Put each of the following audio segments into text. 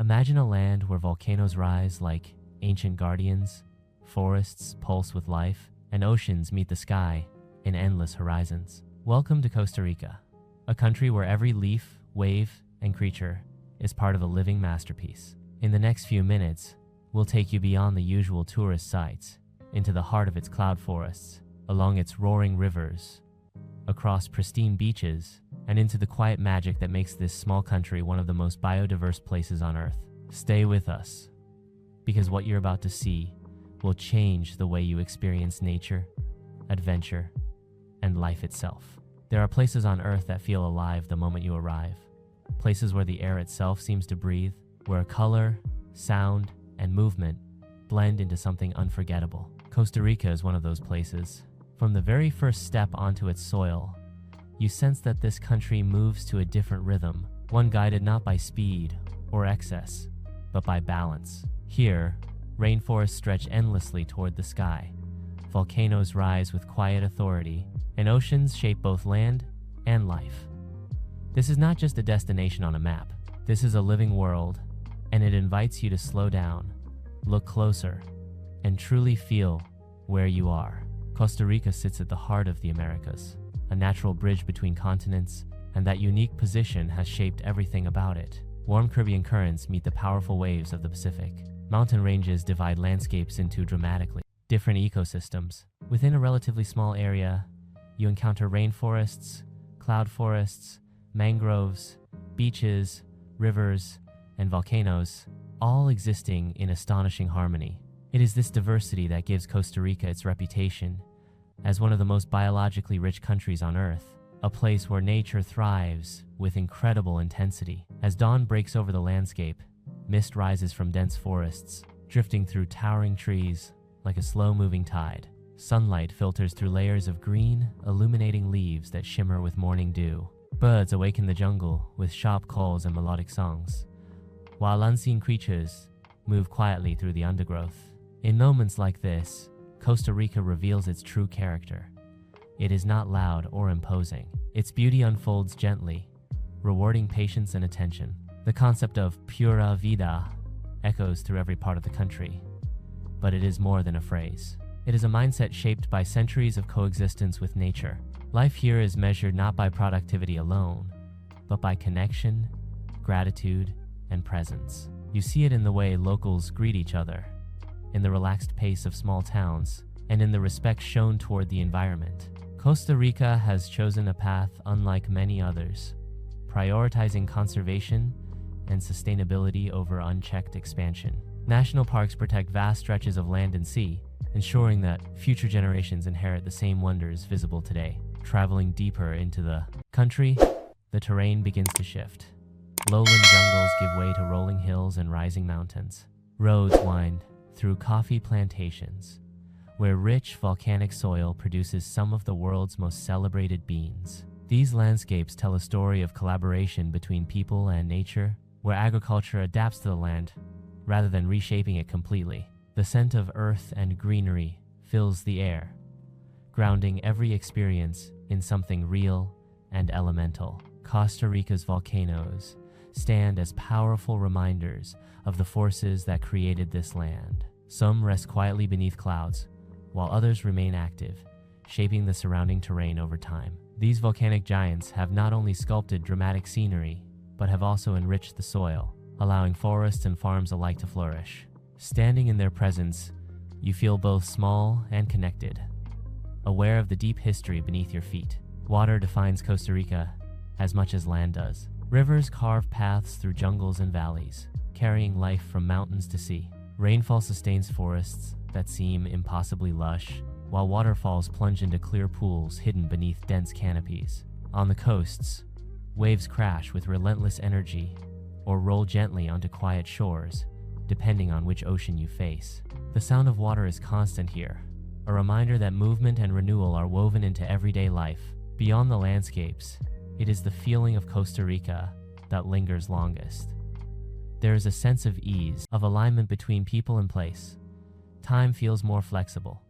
Imagine a land where volcanoes rise like ancient guardians, forests pulse with life, and oceans meet the sky in endless horizons. Welcome to Costa Rica, a country where every leaf, wave, and creature is part of a living masterpiece. In the next few minutes, we'll take you beyond the usual tourist sites, into the heart of its cloud forests, along its roaring rivers, across pristine beaches, and into the quiet magic that makes this small country one of the most biodiverse places on Earth. Stay with us, because what you're about to see will change the way you experience nature, adventure, and life itself. There are places on Earth that feel alive the moment you arrive, places where the air itself seems to breathe, where color, sound, and movement blend into something unforgettable. Costa Rica is one of those places. From the very first step onto its soil, you sense that this country moves to a different rhythm, one guided not by speed or excess, but by balance. Here, rainforests stretch endlessly toward the sky, volcanoes rise with quiet authority, and oceans shape both land and life. This is not just a destination on a map. This is a living world, and it invites you to slow down, look closer, and truly feel where you are. Costa Rica sits at the heart of the Americas, a natural bridge between continents, and that unique position has shaped everything about it. Warm Caribbean currents meet the powerful waves of the Pacific. Mountain ranges divide landscapes into dramatically different ecosystems. Within a relatively small area, you encounter rainforests, cloud forests, mangroves, beaches, rivers, and volcanoes, all existing in astonishing harmony. It is this diversity that gives Costa Rica its reputation as one of the most biologically rich countries on Earth, a place where nature thrives with incredible intensity. As dawn breaks over the landscape, mist rises from dense forests, drifting through towering trees like a slow-moving tide. Sunlight filters through layers of green, illuminating leaves that shimmer with morning dew. Birds awaken the jungle with sharp calls and melodic songs, while unseen creatures move quietly through the undergrowth. In moments like this, Costa Rica reveals its true character. It is not loud or imposing. Its beauty unfolds gently, rewarding patience and attention. The concept of pura vida echoes through every part of the country, but it is more than a phrase. It is a mindset shaped by centuries of coexistence with nature. Life here is measured not by productivity alone, but by connection, gratitude, and presence. You see it in the way locals greet each other, in the relaxed pace of small towns, and in the respect shown toward the environment. Costa Rica has chosen a path unlike many others, prioritizing conservation and sustainability over unchecked expansion. National parks protect vast stretches of land and sea, ensuring that future generations inherit the same wonders visible today. Traveling deeper into the country, the terrain begins to shift. Lowland jungles give way to rolling hills and rising mountains. Roads wind through coffee plantations, where rich volcanic soil produces some of the world's most celebrated beans. These landscapes tell a story of collaboration between people and nature, where agriculture adapts to the land rather than reshaping it completely. The scent of earth and greenery fills the air, grounding every experience in something real and elemental. Costa Rica's volcanoes stand as powerful reminders of the forces that created this land. Some rest quietly beneath clouds, while others remain active, shaping the surrounding terrain over time. These volcanic giants have not only sculpted dramatic scenery, but have also enriched the soil, allowing forests and farms alike to flourish. Standing in their presence, you feel both small and connected, aware of the deep history beneath your feet. Water defines Costa Rica as much as land does. Rivers carve paths through jungles and valleys, carrying life from mountains to sea. Rainfall sustains forests that seem impossibly lush, while waterfalls plunge into clear pools hidden beneath dense canopies. On the coasts, waves crash with relentless energy or roll gently onto quiet shores, depending on which ocean you face. The sound of water is constant here, a reminder that movement and renewal are woven into everyday life. Beyond the landscapes, it is the feeling of Costa Rica that lingers longest. There is a sense of ease, of alignment between people and place. Time feels more flexible.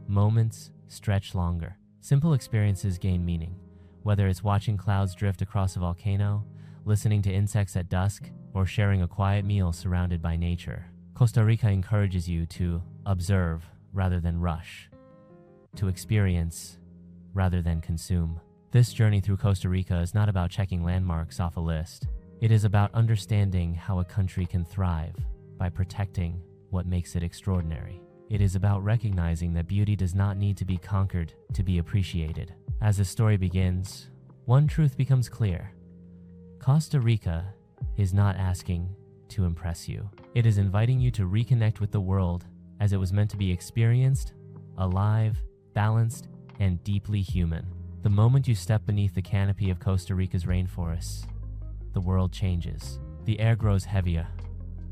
Moments stretch longer. Simple experiences gain meaning, whether it's watching clouds drift across a volcano, listening to insects at dusk, or sharing a quiet meal surrounded by nature. Costa Rica encourages you to observe rather than rush, to experience rather than consume. This journey through Costa Rica is not about checking landmarks off a list. It is about understanding how a country can thrive by protecting what makes it extraordinary. It is about recognizing that beauty does not need to be conquered to be appreciated. As the story begins, one truth becomes clear. Costa Rica is not asking to impress you. It is inviting you to reconnect with the world as it was meant to be experienced, alive, balanced, and deeply human. The moment you step beneath the canopy of Costa Rica's rainforests, the world changes. The air grows heavier,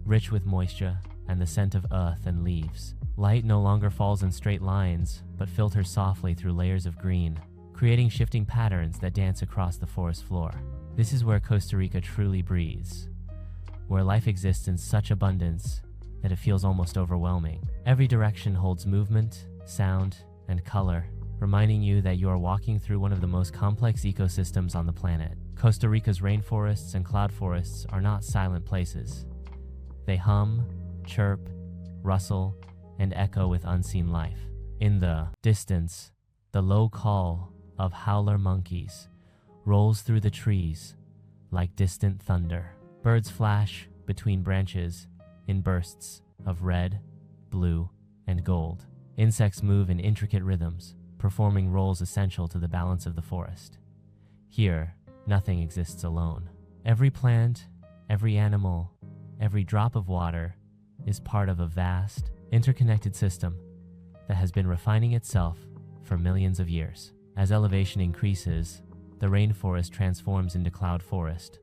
rich with moisture and the scent of earth and leaves. Light no longer falls in straight lines, but filters softly through layers of green, creating shifting patterns that dance across the forest floor. This is where Costa Rica truly breathes, where life exists in such abundance that it feels almost overwhelming. Every direction holds movement, sound, and color, reminding you that you are walking through one of the most complex ecosystems on the planet. Costa Rica's rainforests and cloud forests are not silent places. They hum, chirp, rustle, and echo with unseen life. In the distance, the low call of howler monkeys rolls through the trees like distant thunder. Birds flash between branches in bursts of red, blue, and gold. Insects move in intricate rhythms, performing roles essential to the balance of the forest. Here, nothing exists alone. Every plant, every animal, every drop of water is part of a vast, interconnected system that has been refining itself for millions of years. As elevation increases, the rainforest transforms into cloud forest,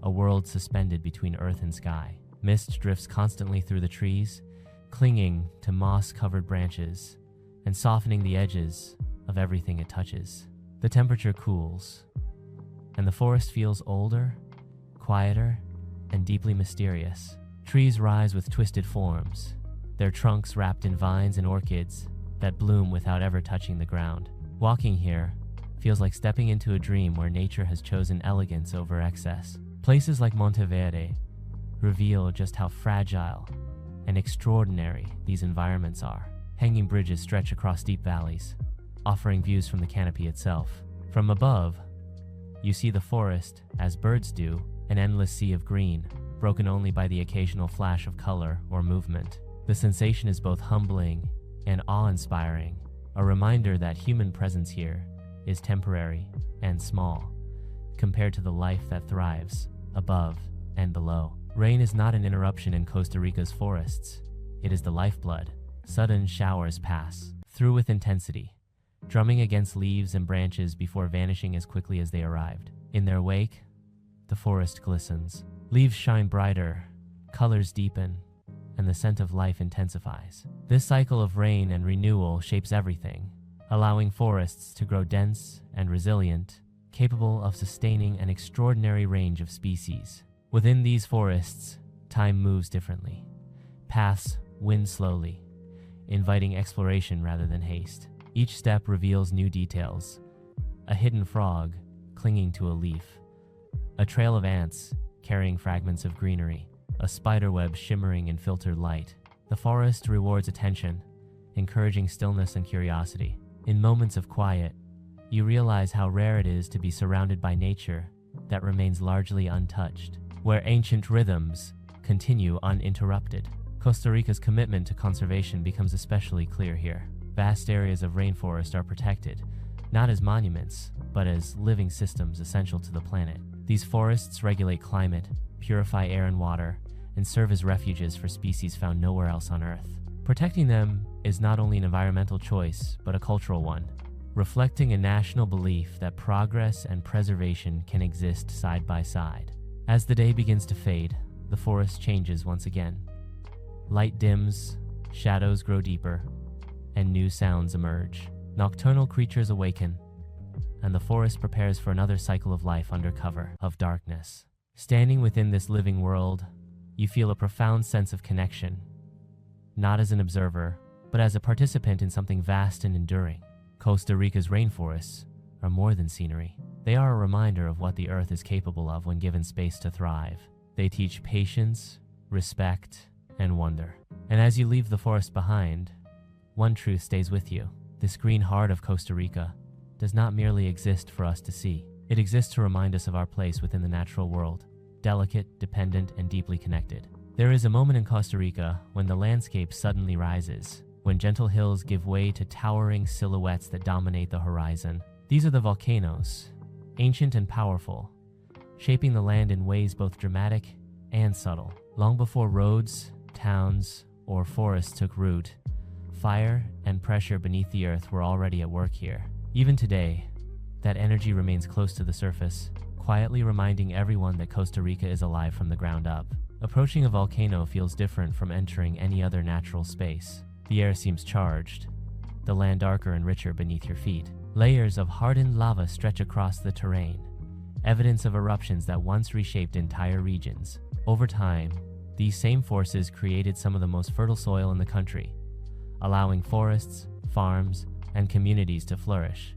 a world suspended between earth and sky. Mist drifts constantly through the trees, clinging to moss-covered branches and softening the edges of everything it touches. The temperature cools, and the forest feels older, quieter, and deeply mysterious. Trees rise with twisted forms, their trunks wrapped in vines and orchids that bloom without ever touching the ground. Walking here feels like stepping into a dream where nature has chosen elegance over excess. Places like Monteverde reveal just how fragile and extraordinary these environments are. Hanging bridges stretch across deep valleys, offering views from the canopy itself. From above, you see the forest, as birds do, an endless sea of green, broken only by the occasional flash of color or movement. The sensation is both humbling and awe-inspiring, a reminder that human presence here is temporary and small, compared to the life that thrives above and below. Rain is not an interruption in Costa Rica's forests. It is the lifeblood. Sudden showers pass through with intensity, drumming against leaves and branches before vanishing as quickly as they arrived. In their wake, the forest glistens. Leaves shine brighter, colors deepen, and the scent of life intensifies. This cycle of rain and renewal shapes everything, allowing forests to grow dense and resilient, capable of sustaining an extraordinary range of species. Within these forests, time moves differently. Paths wind slowly, inviting exploration rather than haste. Each step reveals new details: a hidden frog clinging to a leaf, a trail of ants carrying fragments of greenery, a spiderweb shimmering in filtered light. The forest rewards attention, encouraging stillness and curiosity. In moments of quiet, you realize how rare it is to be surrounded by nature that remains largely untouched, where ancient rhythms continue uninterrupted. Costa Rica's commitment to conservation becomes especially clear here. Vast areas of rainforest are protected, not as monuments, but as living systems essential to the planet. These forests regulate climate, purify air and water, and serve as refuges for species found nowhere else on Earth. Protecting them is not only an environmental choice, but a cultural one, reflecting a national belief that progress and preservation can exist side by side. As the day begins to fade, the forest changes once again. Light dims, shadows grow deeper, and new sounds emerge. Nocturnal creatures awaken, and the forest prepares for another cycle of life under cover of darkness. Standing within this living world, you feel a profound sense of connection, not as an observer, but as a participant in something vast and enduring. Costa Rica's rainforests are more than scenery. They are a reminder of what the earth is capable of when given space to thrive. They teach patience, respect, and wonder. And as you leave the forest behind, one truth stays with you. This green heart of Costa Rica does not merely exist for us to see. It exists to remind us of our place within the natural world, delicate, dependent, and deeply connected. There is a moment in Costa Rica when the landscape suddenly rises, when gentle hills give way to towering silhouettes that dominate the horizon. These are the volcanoes, ancient and powerful, shaping the land in ways both dramatic and subtle. Long before roads, towns, or forests took root, fire and pressure beneath the earth were already at work here. Even today, that energy remains close to the surface, quietly reminding everyone that Costa Rica is alive from the ground up. Approaching a volcano feels different from entering any other natural space. The air seems charged, the land darker and richer beneath your feet. Layers of hardened lava stretch across the terrain, evidence of eruptions that once reshaped entire regions. Over time, these same forces created some of the most fertile soil in the country, allowing forests, farms, and communities to flourish.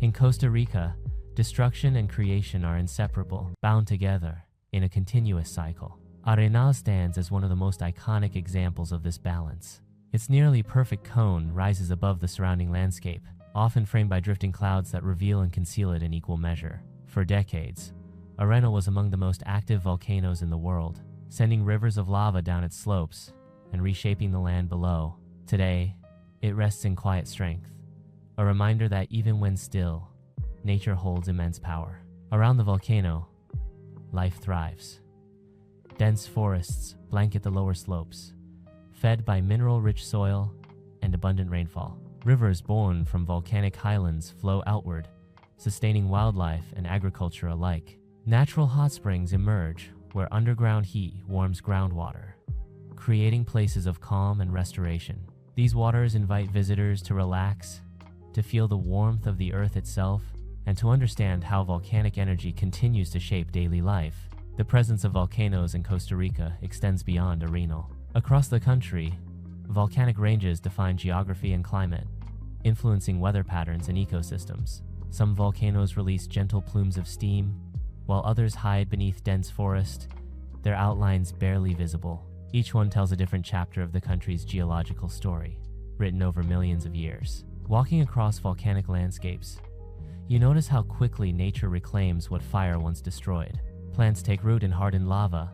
In Costa Rica, destruction and creation are inseparable, bound together in a continuous cycle. Arenal stands as one of the most iconic examples of this balance. Its nearly perfect cone rises above the surrounding landscape, often framed by drifting clouds that reveal and conceal it in equal measure. For decades, Arenal was among the most active volcanoes in the world, sending rivers of lava down its slopes and reshaping the land below. Today, it rests in quiet strength, a reminder that even when still, nature holds immense power. Around the volcano, life thrives. Dense forests blanket the lower slopes, fed by mineral-rich soil and abundant rainfall. Rivers born from volcanic highlands flow outward, sustaining wildlife and agriculture alike. Natural hot springs emerge where underground heat warms groundwater, creating places of calm and restoration. These waters invite visitors to relax, to feel the warmth of the earth itself, and to understand how volcanic energy continues to shape daily life. The presence of volcanoes in Costa Rica extends beyond Arenal. Across the country, volcanic ranges define geography and climate, influencing weather patterns and ecosystems. Some volcanoes release gentle plumes of steam, while others hide beneath dense forest, their outlines barely visible. Each one tells a different chapter of the country's geological story, written over millions of years. Walking across volcanic landscapes, you notice how quickly nature reclaims what fire once destroyed. Plants take root in hardened lava,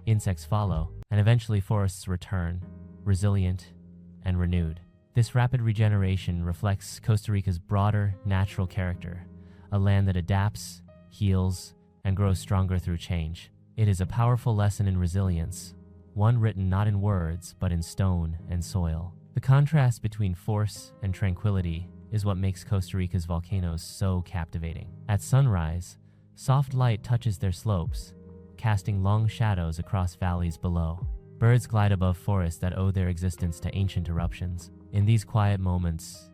insects follow, and eventually forests return, resilient and renewed. This rapid regeneration reflects Costa Rica's broader natural character, a land that adapts, heals, and grows stronger through change. It is a powerful lesson in resilience, one written not in words, but in stone and soil. The contrast between force and tranquility is what makes Costa Rica's volcanoes so captivating. At sunrise, soft light touches their slopes, casting long shadows across valleys below. Birds glide above forests that owe their existence to ancient eruptions. In these quiet moments,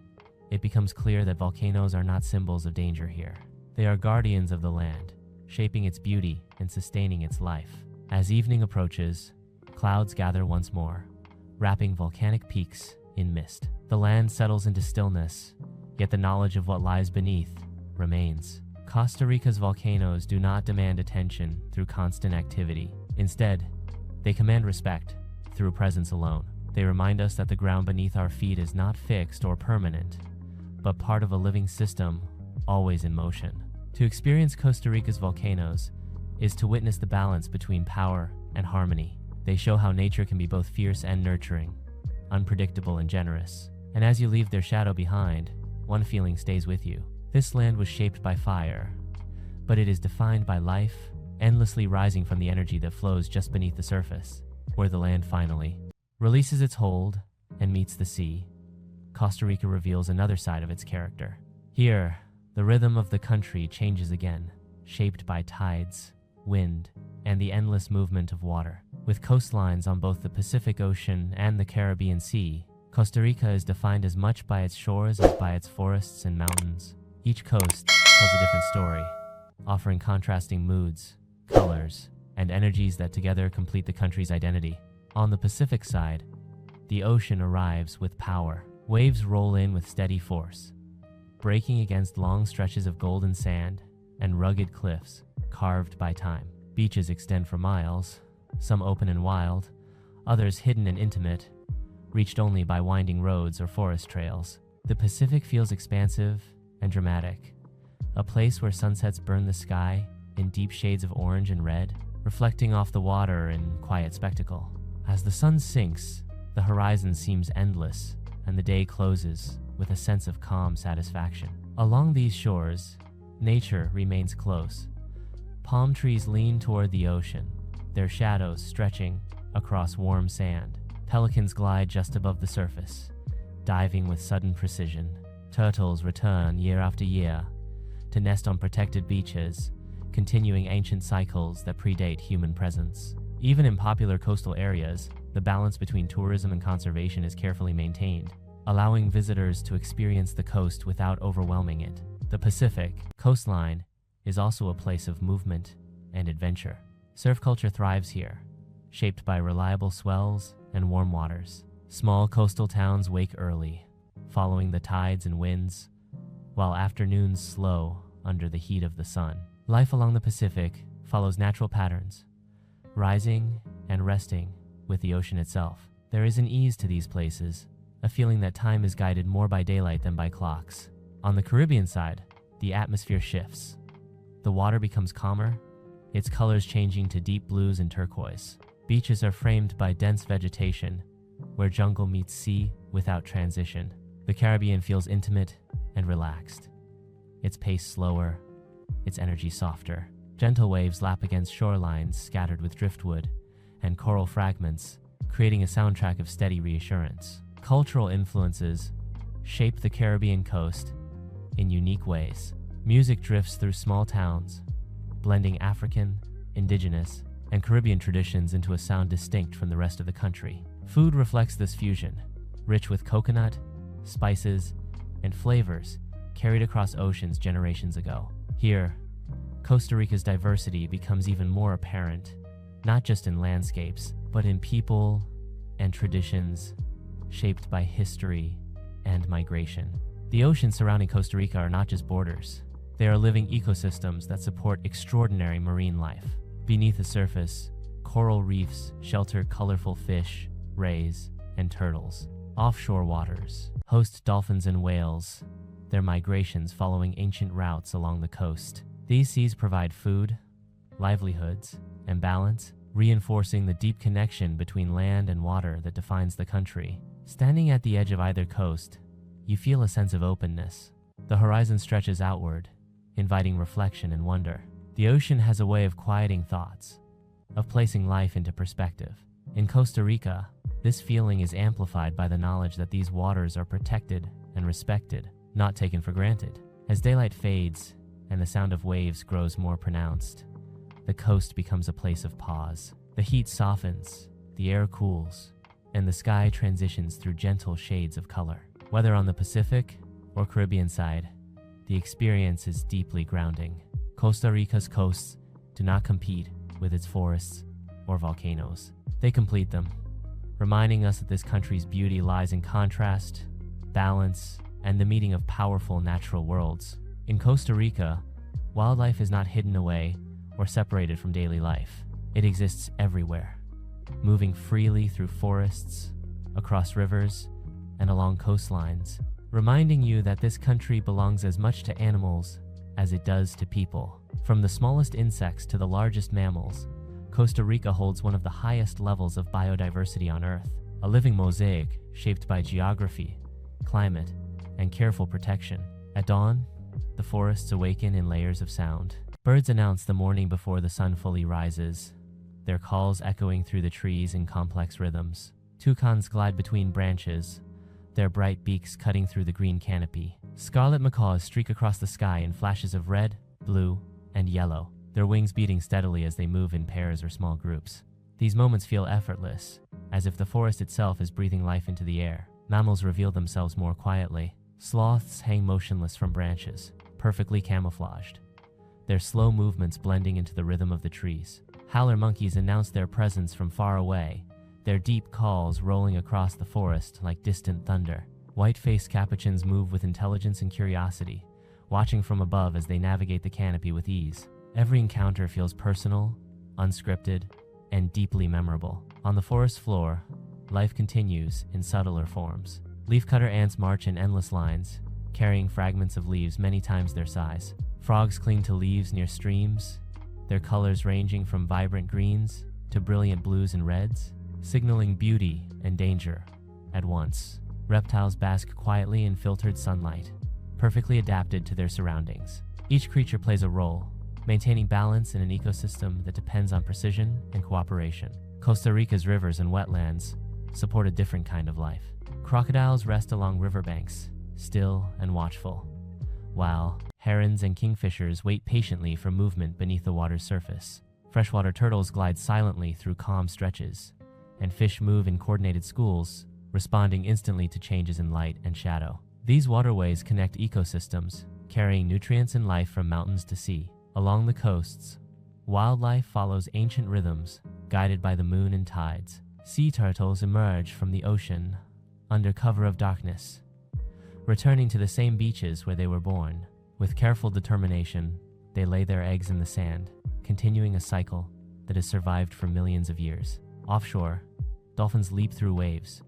it becomes clear that volcanoes are not symbols of danger here. They are guardians of the land, shaping its beauty and sustaining its life. As evening approaches, clouds gather once more, wrapping volcanic peaks in mist. The land settles into stillness, yet the knowledge of what lies beneath remains. Costa Rica's volcanoes do not demand attention through constant activity. Instead, they command respect through presence alone. They remind us that the ground beneath our feet is not fixed or permanent, but part of a living system, always in motion. To experience Costa Rica's volcanoes is to witness the balance between power and harmony. They show how nature can be both fierce and nurturing, unpredictable and generous. And as you leave their shadow behind, one feeling stays with you. This land was shaped by fire, but it is defined by life, endlessly rising from the energy that flows just beneath the surface. Where the land finally releases its hold and meets the sea, Costa Rica reveals another side of its character. Here, the rhythm of the country changes again, shaped by tides, wind, and the endless movement of water. With coastlines on both the Pacific Ocean and the Caribbean Sea, Costa Rica is defined as much by its shores as by its forests and mountains. Each coast tells a different story, offering contrasting moods, colors, and energies that together complete the country's identity. On the Pacific side, the ocean arrives with power. Waves roll in with steady force, breaking against long stretches of golden sand and rugged cliffs carved by time. Beaches extend for miles, some open and wild, others hidden and intimate, reached only by winding roads or forest trails. The Pacific feels expansive and dramatic, a place where sunsets burn the sky in deep shades of orange and red, reflecting off the water in quiet spectacle. As the sun sinks, the horizon seems endless, and the day closes with a sense of calm satisfaction. Along these shores, nature remains close. Palm trees lean toward the ocean, their shadows stretching across warm sand. Pelicans glide just above the surface, diving with sudden precision. Turtles return year after year to nest on protected beaches, continuing ancient cycles that predate human presence. Even in popular coastal areas, the balance between tourism and conservation is carefully maintained, allowing visitors to experience the coast without overwhelming it. The Pacific coastline is also a place of movement and adventure. Surf culture thrives here, shaped by reliable swells and warm waters. Small coastal towns wake early, following the tides and winds, while afternoons slow under the heat of the sun. Life along the Pacific follows natural patterns, rising and resting with the ocean itself. There is an ease to these places, a feeling that time is guided more by daylight than by clocks. On the Caribbean side, the atmosphere shifts. The water becomes calmer, its colors changing to deep blues and turquoise. Beaches are framed by dense vegetation, where jungle meets sea without transition. The Caribbean feels intimate and relaxed, its pace slower, its energy softer. Gentle waves lap against shorelines scattered with driftwood and coral fragments, creating a soundtrack of steady reassurance. Cultural influences shape the Caribbean coast in unique ways. Music drifts through small towns, blending African, indigenous, and Caribbean traditions into a sound distinct from the rest of the country. Food reflects this fusion, rich with coconut, spices, and flavors carried across oceans generations ago. Here, Costa Rica's diversity becomes even more apparent, not just in landscapes, but in people and traditions shaped by history and migration. The oceans surrounding Costa Rica are not just borders. They are living ecosystems that support extraordinary marine life. Beneath the surface, coral reefs shelter colorful fish, rays, and turtles. Offshore waters host dolphins and whales, their migrations following ancient routes along the coast. These seas provide food, livelihoods, and balance, reinforcing the deep connection between land and water that defines the country. Standing at the edge of either coast, you feel a sense of openness. The horizon stretches outward, inviting reflection and wonder. The ocean has a way of quieting thoughts, of placing life into perspective. In Costa Rica, this feeling is amplified by the knowledge that these waters are protected and respected, not taken for granted. As daylight fades and the sound of waves grows more pronounced, the coast becomes a place of pause. The heat softens, the air cools, and the sky transitions through gentle shades of color. Whether on the Pacific or Caribbean side, the experience is deeply grounding. Costa Rica's coasts do not compete with its forests or volcanoes. They complete them, reminding us that this country's beauty lies in contrast, balance, and the meeting of powerful natural worlds. In Costa Rica, wildlife is not hidden away or separated from daily life. It exists everywhere, moving freely through forests, across rivers, and along coastlines, reminding you that this country belongs as much to animals as it does to people. From the smallest insects to the largest mammals, Costa Rica holds one of the highest levels of biodiversity on Earth, a living mosaic shaped by geography, climate, and careful protection. At dawn, the forests awaken in layers of sound. Birds announce the morning before the sun fully rises, their calls echoing through the trees in complex rhythms. Toucans glide between branches, their bright beaks cutting through the green canopy. Scarlet macaws streak across the sky in flashes of red, blue, and yellow, their wings beating steadily as they move in pairs or small groups. These moments feel effortless, as if the forest itself is breathing life into the air. Mammals reveal themselves more quietly. Sloths hang motionless from branches, perfectly camouflaged, their slow movements blending into the rhythm of the trees. Howler monkeys announce their presence from far away, their deep calls rolling across the forest like distant thunder. White-faced capuchins move with intelligence and curiosity, watching from above as they navigate the canopy with ease. Every encounter feels personal, unscripted, and deeply memorable. On the forest floor, life continues in subtler forms. Leafcutter ants march in endless lines, carrying fragments of leaves many times their size. Frogs cling to leaves near streams, their colors ranging from vibrant greens to brilliant blues and reds, signaling beauty and danger at once. Reptiles bask quietly in filtered sunlight, perfectly adapted to their surroundings. Each creature plays a role, maintaining balance in an ecosystem that depends on precision and cooperation. Costa Rica's rivers and wetlands support a different kind of life. Crocodiles rest along riverbanks, still and watchful, while herons and kingfishers wait patiently for movement beneath the water's surface. Freshwater turtles glide silently through calm stretches, and fish move in coordinated schools, responding instantly to changes in light and shadow. These waterways connect ecosystems, carrying nutrients and life from mountains to sea. Along the coasts, wildlife follows ancient rhythms, guided by the moon and tides. Sea turtles emerge from the ocean under cover of darkness, returning to the same beaches where they were born. With careful determination, they lay their eggs in the sand, continuing a cycle that has survived for millions of years. Offshore, dolphins leap through waves,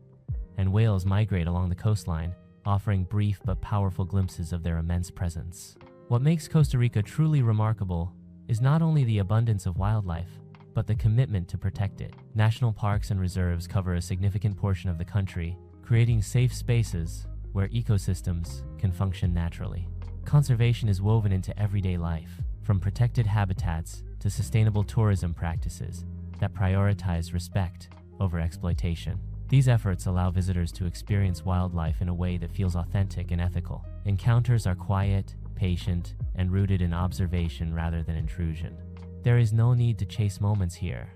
and whales migrate along the coastline, offering brief but powerful glimpses of their immense presence. What makes Costa Rica truly remarkable is not only the abundance of wildlife, but the commitment to protect it. National parks and reserves cover a significant portion of the country, creating safe spaces where ecosystems can function naturally. Conservation is woven into everyday life, from protected habitats to sustainable tourism practices that prioritize respect over exploitation. These efforts allow visitors to experience wildlife in a way that feels authentic and ethical. Encounters are quiet, patient, and rooted in observation rather than intrusion. There is no need to chase moments here.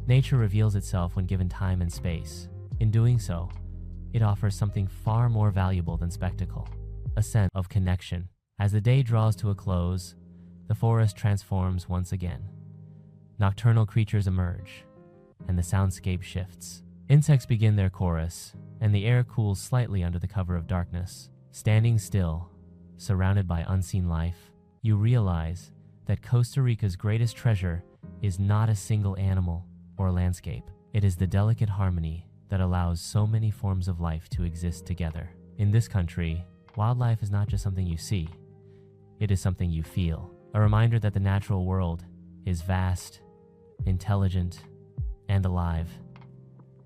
Nature reveals itself when given time and space. In doing so, it offers something far more valuable than spectacle: a sense of connection. As the day draws to a close, the forest transforms once again. Nocturnal creatures emerge, and the soundscape shifts. Insects begin their chorus, and the air cools slightly under the cover of darkness. Standing still, surrounded by unseen life, you realize that Costa Rica's greatest treasure is not a single animal or landscape. It is the delicate harmony that allows so many forms of life to exist together. In this country, wildlife is not just something you see, it is something you feel. A reminder that the natural world is vast, intelligent, and alive,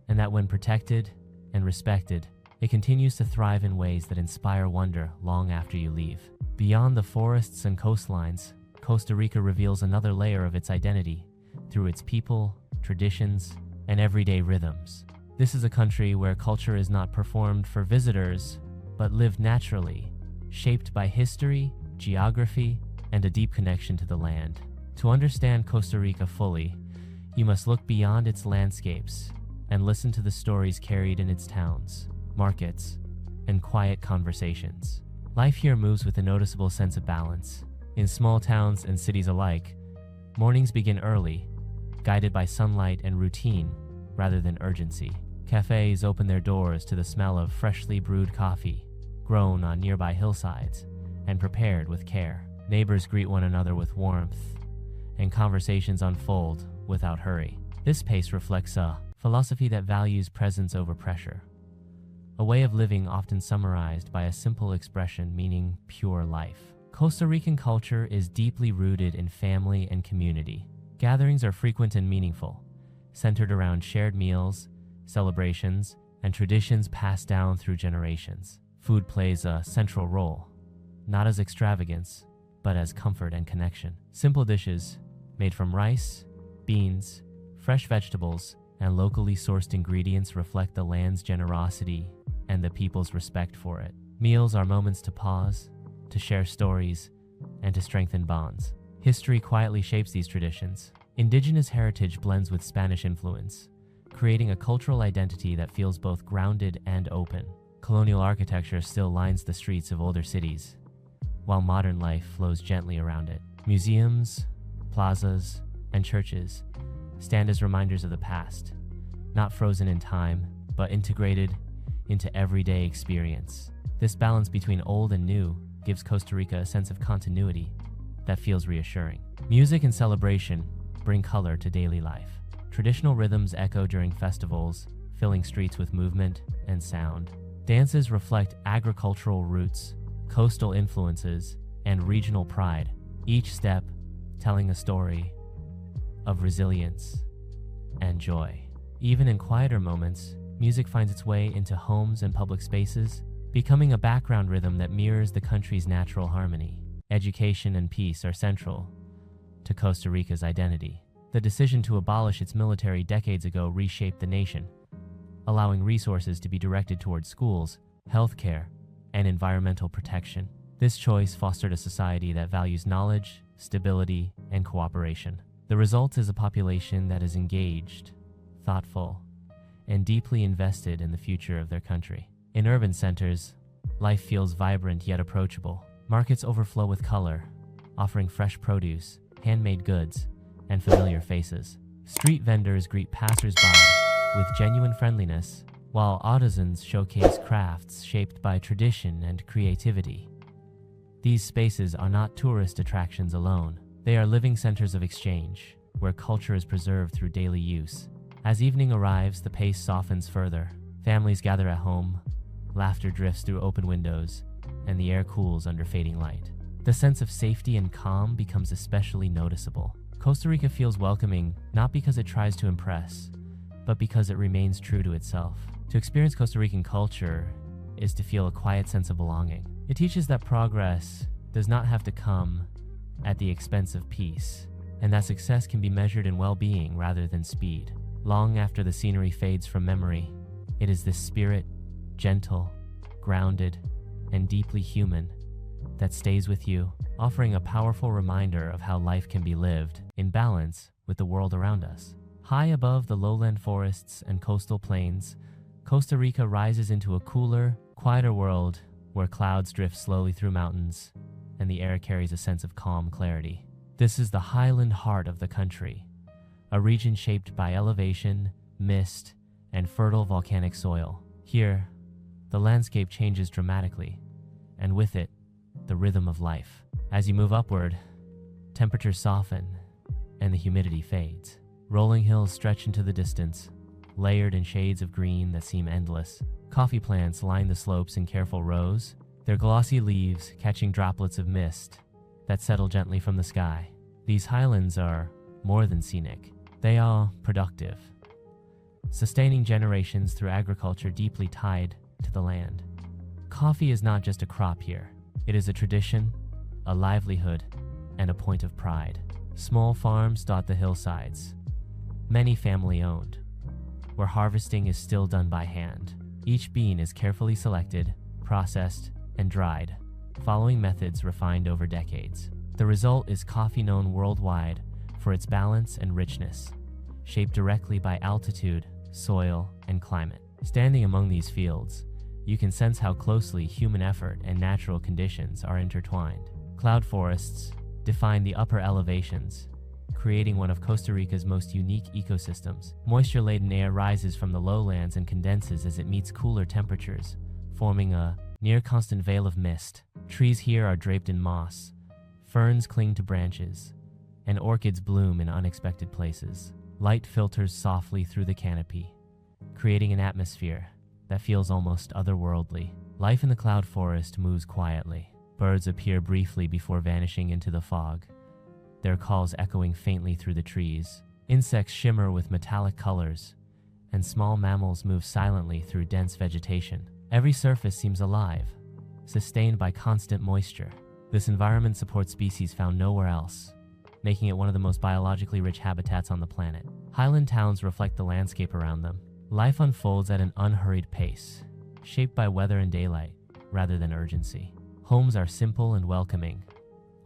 and that when protected and respected, it continues to thrive in ways that inspire wonder long after you leave. Beyond the forests and coastlines, Costa Rica reveals another layer of its identity through its people, traditions, and everyday rhythms. This is a country where culture is not performed for visitors, but lived naturally, shaped by history, geography, and a deep connection to the land. To understand Costa Rica fully, you must look beyond its landscapes and listen to the stories carried in its towns, markets, and quiet conversations. Life here moves with a noticeable sense of balance. In small towns and cities alike, mornings begin early, guided by sunlight and routine rather than urgency. Cafes open their doors to the smell of freshly brewed coffee, grown on nearby hillsides and prepared with care. Neighbors greet one another with warmth, and conversations unfold without hurry. This pace reflects a philosophy that values presence over pressure, a way of living often summarized by a simple expression meaning pure life. Costa Rican culture is deeply rooted in family and community. Gatherings are frequent and meaningful, centered around shared meals, celebrations, and traditions passed down through generations. Food plays a central role, not as extravagance, but as comfort and connection. Simple dishes made from rice, beans, fresh vegetables, and locally sourced ingredients reflect the land's generosity and the people's respect for it. Meals are moments to pause, to share stories, and to strengthen bonds. History quietly shapes these traditions. Indigenous heritage blends with Spanish influence, creating a cultural identity that feels both grounded and open. Colonial architecture still lines the streets of older cities, while modern life flows gently around it. Museums, plazas, and churches stand as reminders of the past, not frozen in time, but integrated into everyday experience. This balance between old and new gives Costa Rica a sense of continuity that feels reassuring. Music and celebration bring color to daily life. Traditional rhythms echo during festivals, filling streets with movement and sound. Dances reflect agricultural roots, coastal influences, and regional pride, each step telling a story of resilience and joy. Even in quieter moments, music finds its way into homes and public spaces, becoming a background rhythm that mirrors the country's natural harmony. Education and peace are central to Costa Rica's identity. The decision to abolish its military decades ago reshaped the nation, allowing resources to be directed towards schools, healthcare, and environmental protection. This choice fostered a society that values knowledge, stability, and cooperation. The result is a population that is engaged, thoughtful, and deeply invested in the future of their country. In urban centers, life feels vibrant yet approachable. Markets overflow with color, offering fresh produce, handmade goods, and familiar faces. Street vendors greet passers-by with genuine friendliness, while artisans showcase crafts shaped by tradition and creativity. These spaces are not tourist attractions alone. They are living centers of exchange, where culture is preserved through daily use. As evening arrives, the pace softens further. Families gather at home, laughter drifts through open windows, and the air cools under fading light. The sense of safety and calm becomes especially noticeable. Costa Rica feels welcoming not because it tries to impress, but because it remains true to itself. To experience Costa Rican culture is to feel a quiet sense of belonging. It teaches that progress does not have to come at the expense of peace, and that success can be measured in well-being rather than speed. Long after the scenery fades from memory, it is this spirit, gentle, grounded, and deeply human, that stays with you, offering a powerful reminder of how life can be lived in balance with the world around us. High above the lowland forests and coastal plains, Costa Rica rises into a cooler, quieter world where clouds drift slowly through mountains and the air carries a sense of calm clarity. This is the Highland heart of the country, a region shaped by elevation, mist, and fertile volcanic soil. Here, the landscape changes dramatically, and with it, the rhythm of life. As you move upward, temperatures soften and the humidity fades. Rolling hills stretch into the distance, layered in shades of green that seem endless. Coffee plants line the slopes in careful rows, their glossy leaves catching droplets of mist that settle gently from the sky. These highlands are more than scenic. They are productive, sustaining generations through agriculture deeply tied to the land. Coffee is not just a crop here. It is a tradition, a livelihood, and a point of pride. Small farms dot the hillsides, many family-owned, where harvesting is still done by hand. Each bean is carefully selected, processed, and dried, following methods refined over decades. The result is coffee known worldwide for its balance and richness, shaped directly by altitude, soil, and climate. Standing among these fields, you can sense how closely human effort and natural conditions are intertwined. Cloud forests define the upper elevations, creating one of Costa Rica's most unique ecosystems. Moisture-laden air rises from the lowlands and condenses as it meets cooler temperatures, forming a near-constant veil of mist. Trees here are draped in moss, ferns cling to branches, and orchids bloom in unexpected places. Light filters softly through the canopy, creating an atmosphere that feels almost otherworldly. Life in the cloud forest moves quietly. Birds appear briefly before vanishing into the fog, their calls echoing faintly through the trees. Insects shimmer with metallic colors, and small mammals move silently through dense vegetation. Every surface seems alive, sustained by constant moisture. This environment supports species found nowhere else, making it one of the most biologically rich habitats on the planet. Highland towns reflect the landscape around them. Life unfolds at an unhurried pace, shaped by weather and daylight rather than urgency. Homes are simple and welcoming,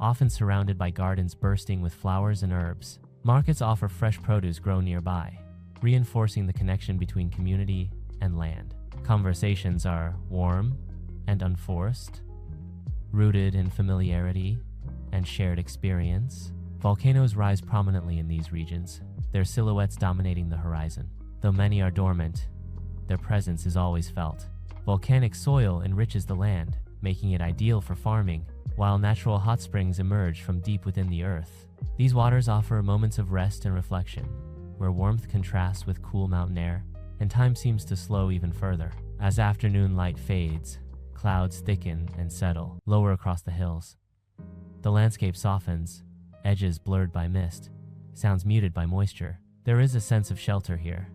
often surrounded by gardens bursting with flowers and herbs. Markets offer fresh produce grown nearby, reinforcing the connection between community and land. Conversations are warm and unforced, rooted in familiarity and shared experience. Volcanoes rise prominently in these regions, their silhouettes dominating the horizon. Though many are dormant, their presence is always felt, Volcanic soil enriches the land, making it ideal for farming, while natural hot springs emerge from deep within the earth. These waters offer moments of rest and reflection, where warmth contrasts with cool mountain air, and time seems to slow even further. As afternoon light fades, clouds thicken and settle lower across the hills. The landscape softens, edges blurred by mist, sounds muted by moisture. There is a sense of shelter here,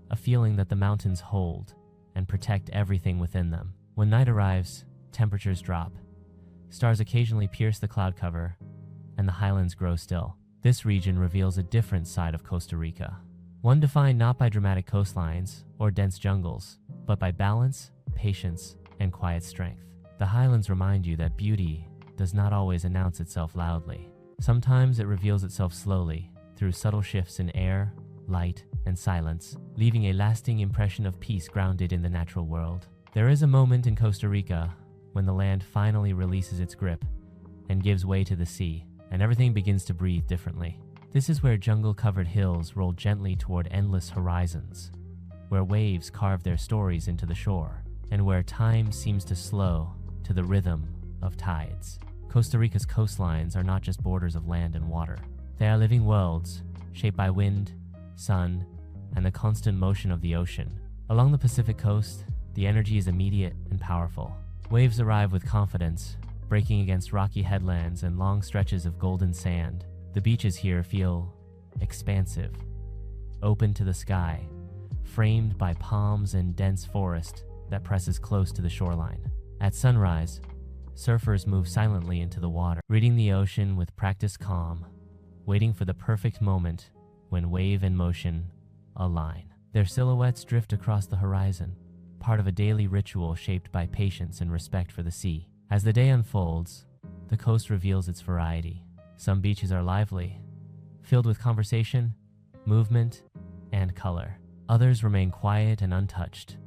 a feeling that the mountains hold and protect everything within them. When night arrives, temperatures drop. Stars occasionally pierce the cloud cover, and the highlands grow still. This region reveals a different side of Costa Rica, one defined not by dramatic coastlines or dense jungles, but by balance, patience, and quiet strength. The highlands remind you that beauty does not always announce itself loudly. Sometimes it reveals itself slowly, through subtle shifts in air, light, and silence, leaving a lasting impression of peace grounded in the natural world. There is a moment in Costa Rica when the land finally releases its grip and gives way to the sea, and everything begins to breathe differently. This is where jungle-covered hills roll gently toward endless horizons, where waves carve their stories into the shore, and where time seems to slow to the rhythm of tides. Costa Rica's coastlines are not just borders of land and water. They are living worlds, shaped by wind, sun, and the constant motion of the ocean. Along the Pacific coast, the energy is immediate and powerful. Waves arrive with confidence, breaking against rocky headlands and long stretches of golden sand. The beaches here feel expansive, open to the sky, framed by palms and dense forest that presses close to the shoreline. At sunrise, surfers move silently into the water, reading the ocean with practiced calm, waiting for the perfect moment when wave and motion align. Their silhouettes drift across the horizon, part of a daily ritual shaped by patience and respect for the sea. As the day unfolds, the coast reveals its variety. Some beaches are lively, filled with conversation, movement, and color. Others remain quiet and untouched,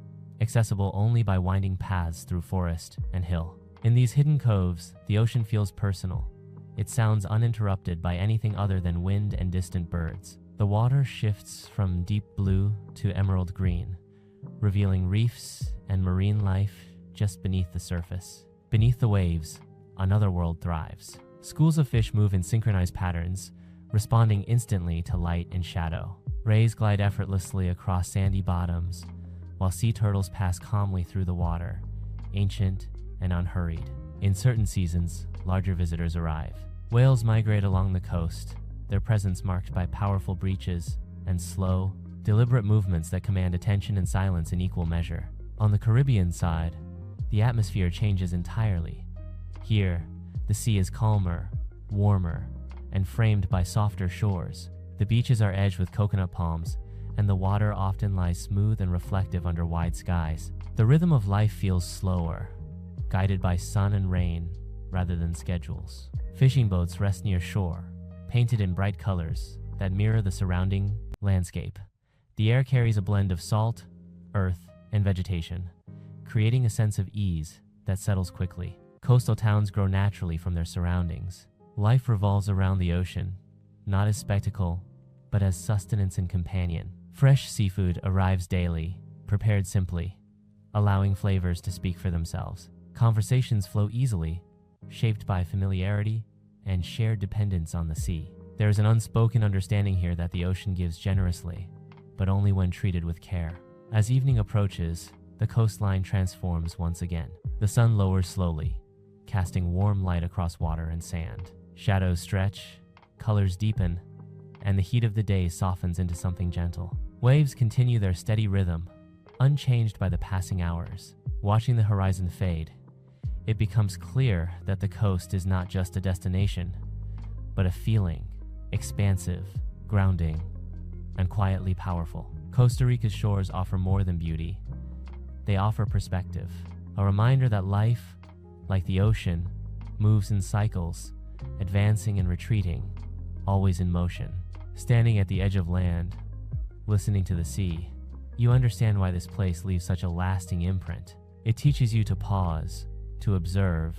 accessible only by winding paths through forest and hill. In these hidden coves, the ocean feels personal. It sounds uninterrupted by anything other than wind and distant birds. The water shifts from deep blue to emerald green, revealing reefs and marine life just beneath the surface. Beneath the waves, another world thrives. Schools of fish move in synchronized patterns, responding instantly to light and shadow. Rays glide effortlessly across sandy bottoms, while sea turtles pass calmly through the water, ancient and unhurried. In certain seasons, larger visitors arrive. Whales migrate along the coast, their presence marked by powerful breaches and slow, deliberate movements that command attention and silence in equal measure. On the Caribbean side, the atmosphere changes entirely. Here, the sea is calmer, warmer, and framed by softer shores. The beaches are edged with coconut palms, and the water often lies smooth and reflective under wide skies. The rhythm of life feels slower, guided by sun and rain rather than schedules. Fishing boats rest near shore, painted in bright colors that mirror the surrounding landscape. The air carries a blend of salt, earth, and vegetation, creating a sense of ease that settles quickly. Coastal towns grow naturally from their surroundings. Life revolves around the ocean, not as spectacle, but as sustenance and companion. Fresh seafood arrives daily, prepared simply, allowing flavors to speak for themselves. Conversations flow easily, shaped by familiarity and shared dependence on the sea. There is an unspoken understanding here that the ocean gives generously, but only when treated with care. As evening approaches, the coastline transforms once again. The sun lowers slowly, casting warm light across water and sand. Shadows stretch, colors deepen, and the heat of the day softens into something gentle. Waves continue their steady rhythm, unchanged by the passing hours. Watching the horizon fade, it becomes clear that the coast is not just a destination, but a feeling, expansive, grounding, and quietly powerful. Costa Rica's shores offer more than beauty. They offer perspective, a reminder that life, like the ocean, moves in cycles, advancing and retreating, always in motion. Standing at the edge of land, listening to the sea, you understand why this place leaves such a lasting imprint. It teaches you to pause, to observe,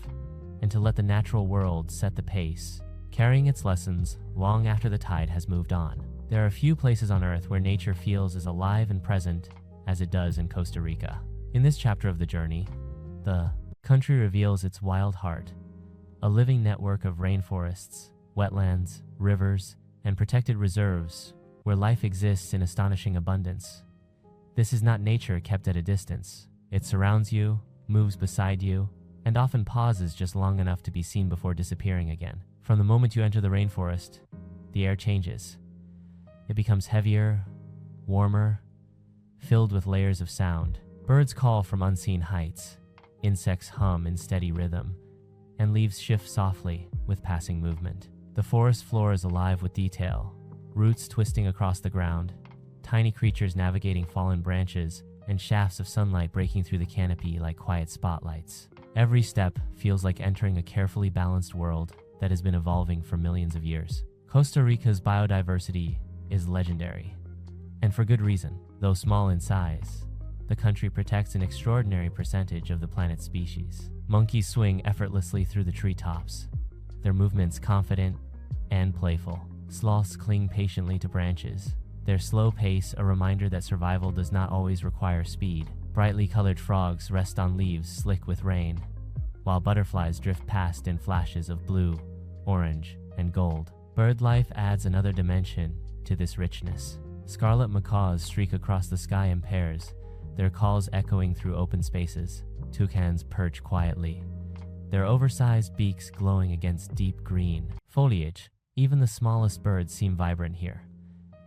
and to let the natural world set the pace, carrying its lessons long after the tide has moved on. There are few places on Earth where nature feels as alive and present as it does in Costa Rica. In this chapter of the journey, the country reveals its wild heart, a living network of rainforests, wetlands, rivers, and protected reserves where life exists in astonishing abundance. This is not nature kept at a distance. It surrounds you, moves beside you, and often pauses just long enough to be seen before disappearing again. From the moment you enter the rainforest, the air changes. It becomes heavier, warmer, filled with layers of sound. Birds call from unseen heights, insects hum in steady rhythm, and leaves shift softly with passing movement. The forest floor is alive with detail, roots twisting across the ground, tiny creatures navigating fallen branches, and shafts of sunlight breaking through the canopy like quiet spotlights. Every step feels like entering a carefully balanced world that has been evolving for millions of years. Costa Rica's biodiversity is legendary, and for good reason. Though small in size, the country protects an extraordinary percentage of the planet's species. Monkeys swing effortlessly through the treetops, their movements confident and playful. Sloths cling patiently to branches, their slow pace a reminder that survival does not always require speed. Brightly colored frogs rest on leaves slick with rain, while butterflies drift past in flashes of blue, orange, and gold. Bird life adds another dimension to this richness. Scarlet macaws streak across the sky in pairs, their calls echoing through open spaces. Toucans perch quietly, their oversized beaks glowing against deep green foliage. Even the smallest birds seem vibrant here,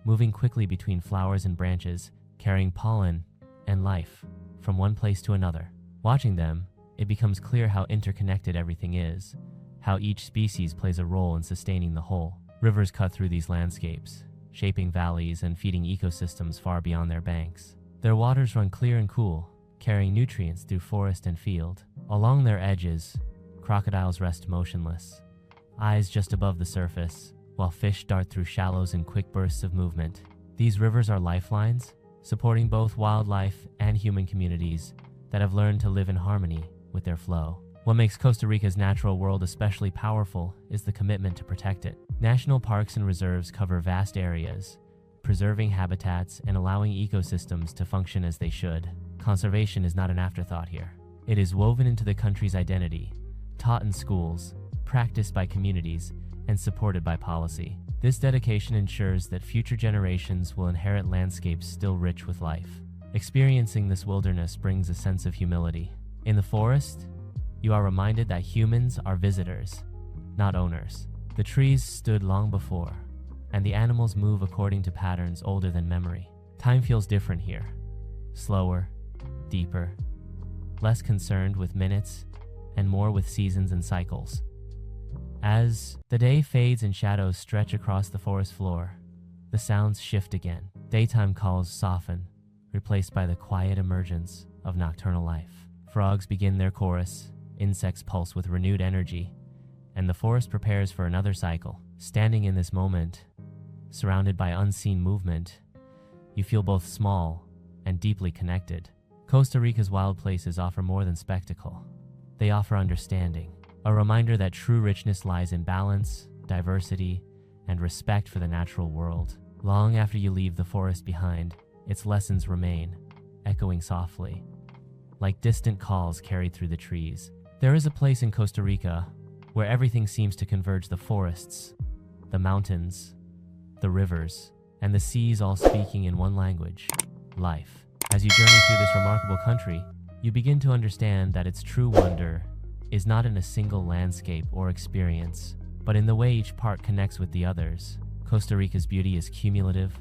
moving quickly between flowers and branches, carrying pollen and life from one place to another. Watching them, it becomes clear how interconnected everything is, how each species plays a role in sustaining the whole. Rivers cut through these landscapes, shaping valleys and feeding ecosystems far beyond their banks. Their waters run clear and cool, carrying nutrients through forest and field. Along their edges, crocodiles rest motionless, eyes just above the surface, while fish dart through shallows in quick bursts of movement. These rivers are lifelines, supporting both wildlife and human communities that have learned to live in harmony with their flow. What makes Costa Rica's natural world especially powerful is the commitment to protect it. National parks and reserves cover vast areas, preserving habitats and allowing ecosystems to function as they should. Conservation is not an afterthought here. It is woven into the country's identity, taught in schools, practiced by communities, and supported by policy. This dedication ensures that future generations will inherit landscapes still rich with life. Experiencing this wilderness brings a sense of humility. In the forest, you are reminded that humans are visitors, not owners. The trees stood long before, and the animals move according to patterns older than memory. Time feels different here, slower, deeper, less concerned with minutes and more with seasons and cycles. As the day fades and shadows stretch across the forest floor, the sounds shift again. Daytime calls soften, replaced by the quiet emergence of nocturnal life. Frogs begin their chorus, insects pulse with renewed energy, and the forest prepares for another cycle. Standing in this moment, surrounded by unseen movement, you feel both small and deeply connected. Costa Rica's wild places offer more than spectacle. They offer understanding, a reminder that true richness lies in balance, diversity, and respect for the natural world. Long after you leave the forest behind, its lessons remain, echoing softly, like distant calls carried through the trees. There is a place in Costa Rica where everything seems to converge: the forests, the mountains, the rivers, and the seas, all speaking in one language: life. As you journey through this remarkable country, you begin to understand that its true wonder is not in a single landscape or experience, but in the way each part connects with the others. Costa Rica's beauty is cumulative,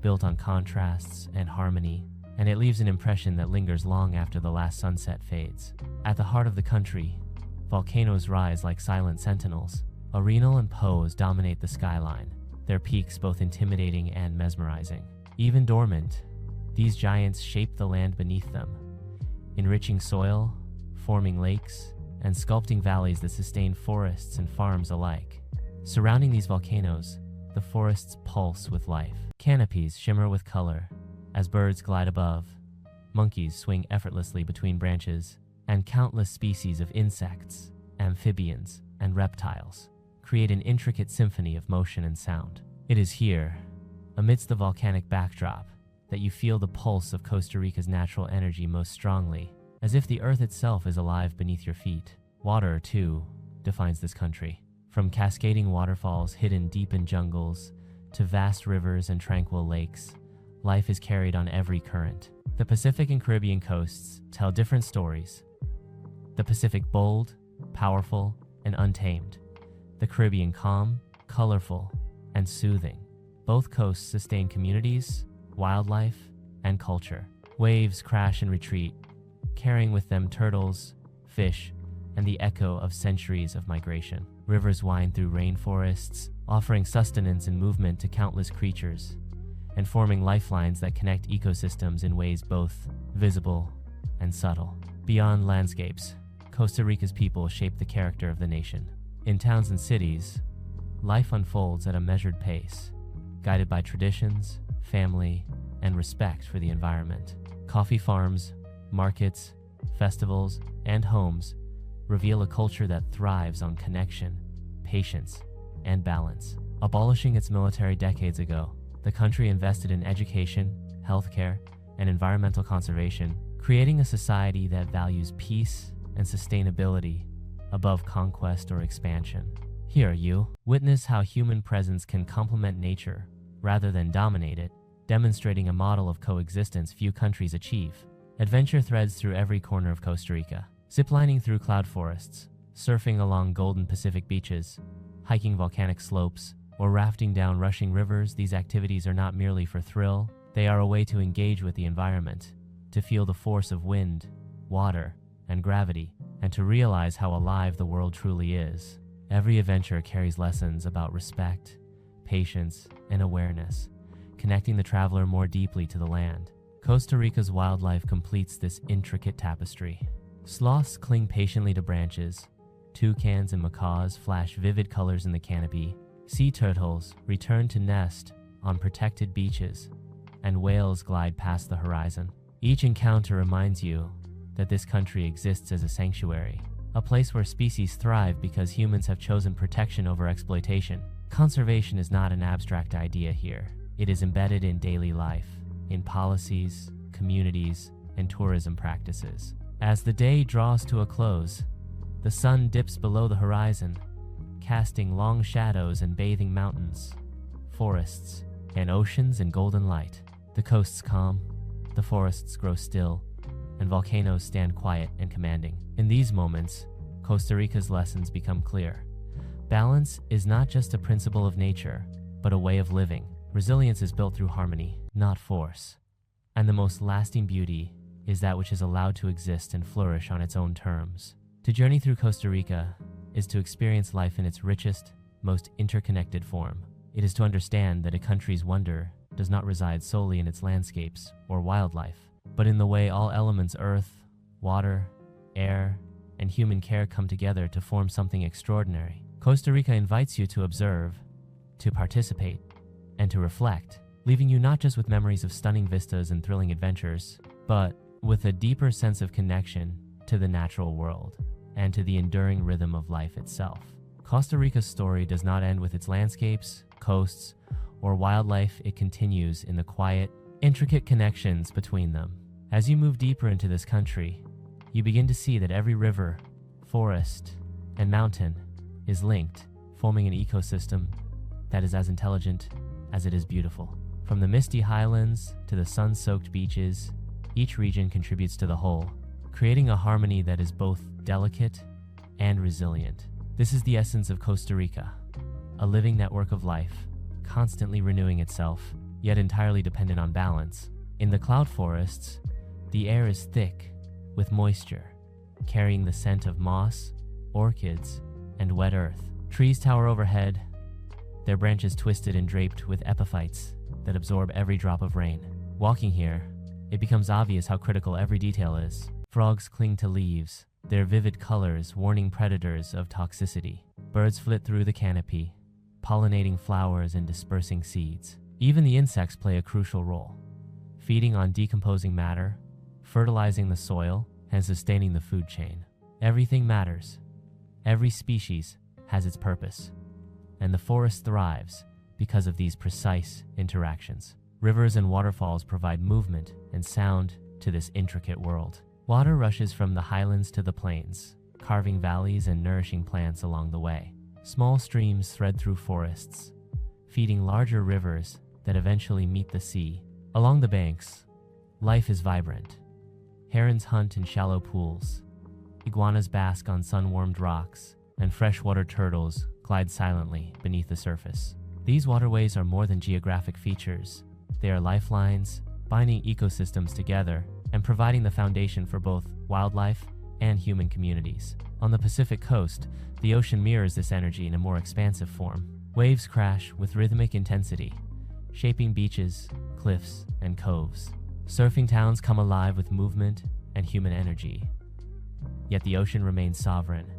built on contrasts and harmony, and it leaves an impression that lingers long after the last sunset fades. At the heart of the country, volcanoes rise like silent sentinels. Arenal and Poás dominate the skyline, their peaks both intimidating and mesmerizing. Even dormant, these giants shape the land beneath them, enriching soil, forming lakes, and sculpting valleys that sustain forests and farms alike. Surrounding these volcanoes, the forests pulse with life. Canopies shimmer with color as birds glide above, monkeys swing effortlessly between branches, and countless species of insects, amphibians, and reptiles create an intricate symphony of motion and sound. It is here, amidst the volcanic backdrop, that you feel the pulse of Costa Rica's natural energy most strongly, as if the earth itself is alive beneath your feet. Water, too, defines this country. From cascading waterfalls hidden deep in jungles to vast rivers and tranquil lakes, life is carried on every current. The Pacific and Caribbean coasts tell different stories. The Pacific bold, powerful, and untamed. The Caribbean calm, colorful, and soothing. Both coasts sustain communities, wildlife, and culture. Waves crash and retreat, carrying with them turtles, fish, and the echo of centuries of migration. Rivers wind through rainforests, offering sustenance and movement to countless creatures, and forming lifelines that connect ecosystems in ways both visible and subtle. Beyond landscapes, Costa Rica's people shape the character of the nation. In towns and cities, life unfolds at a measured pace, guided by traditions, family, and respect for the environment. Coffee farms, markets, festivals, and homes reveal a culture that thrives on connection, patience, and balance. Abolishing its military decades ago, the country invested in education, healthcare, and environmental conservation, creating a society that values peace and sustainability above conquest or expansion. Here, you witness how human presence can complement nature rather than dominate it, demonstrating a model of coexistence few countries achieve. Adventure threads through every corner of Costa Rica. Ziplining through cloud forests, surfing along golden Pacific beaches, hiking volcanic slopes, or rafting down rushing rivers, these activities are not merely for thrill, they are a way to engage with the environment, to feel the force of wind, water, and gravity, and to realize how alive the world truly is. Every adventure carries lessons about respect, patience, and awareness, connecting the traveler more deeply to the land. Costa Rica's wildlife completes this intricate tapestry. Sloths cling patiently to branches, toucans and macaws flash vivid colors in the canopy, sea turtles return to nest on protected beaches, and whales glide past the horizon. Each encounter reminds you that this country exists as a sanctuary, a place where species thrive because humans have chosen protection over exploitation. Conservation is not an abstract idea here. It is embedded in daily life, in policies, communities, and tourism practices. As the day draws to a close, the sun dips below the horizon, casting long shadows and bathing mountains, forests, and oceans in golden light. The coasts calm, the forests grow still, and volcanoes stand quiet and commanding. In these moments, Costa Rica's lessons become clear. Balance is not just a principle of nature, but a way of living. Resilience is built through harmony, not force. And the most lasting beauty is that which is allowed to exist and flourish on its own terms. To journey through Costa Rica is to experience life in its richest, most interconnected form. It is to understand that a country's wonder does not reside solely in its landscapes or wildlife, but in the way all elements earth, water, air, and human care come together to form something extraordinary. Costa Rica invites you to observe, to participate, and to reflect, leaving you not just with memories of stunning vistas and thrilling adventures, but with a deeper sense of connection to the natural world and to the enduring rhythm of life itself. Costa Rica's story does not end with its landscapes, coasts, or wildlife. It continues in the quiet, intricate connections between them. As you move deeper into this country, you begin to see that every river, forest, and mountain is linked, forming an ecosystem that is as intelligent as it is beautiful. From the misty highlands to the sun-soaked beaches, each region contributes to the whole, creating a harmony that is both delicate and resilient. This is the essence of Costa Rica, a living network of life, constantly renewing itself, yet entirely dependent on balance. In the cloud forests, the air is thick with moisture, carrying the scent of moss, orchids, and wet earth. Trees tower overhead, their branches twisted and draped with epiphytes that absorb every drop of rain. Walking here, it becomes obvious how critical every detail is. Frogs cling to leaves, their vivid colors warning predators of toxicity. Birds flit through the canopy, pollinating flowers and dispersing seeds. Even the insects play a crucial role, feeding on decomposing matter, fertilizing the soil, and sustaining the food chain. Everything matters. Every species has its purpose, and the forest thrives because of these precise interactions. Rivers and waterfalls provide movement and sound to this intricate world. Water rushes from the highlands to the plains, carving valleys and nourishing plants along the way. Small streams thread through forests, feeding larger rivers that eventually meet the sea. Along the banks, life is vibrant. Herons hunt in shallow pools, iguanas bask on sun-warmed rocks, and freshwater turtles glide silently beneath the surface. These waterways are more than geographic features. They are lifelines, binding ecosystems together and providing the foundation for both wildlife and human communities. On the Pacific coast, the ocean mirrors this energy in a more expansive form. Waves crash with rhythmic intensity, shaping beaches, cliffs, and coves. Surfing towns come alive with movement and human energy. Yet the ocean remains sovereign,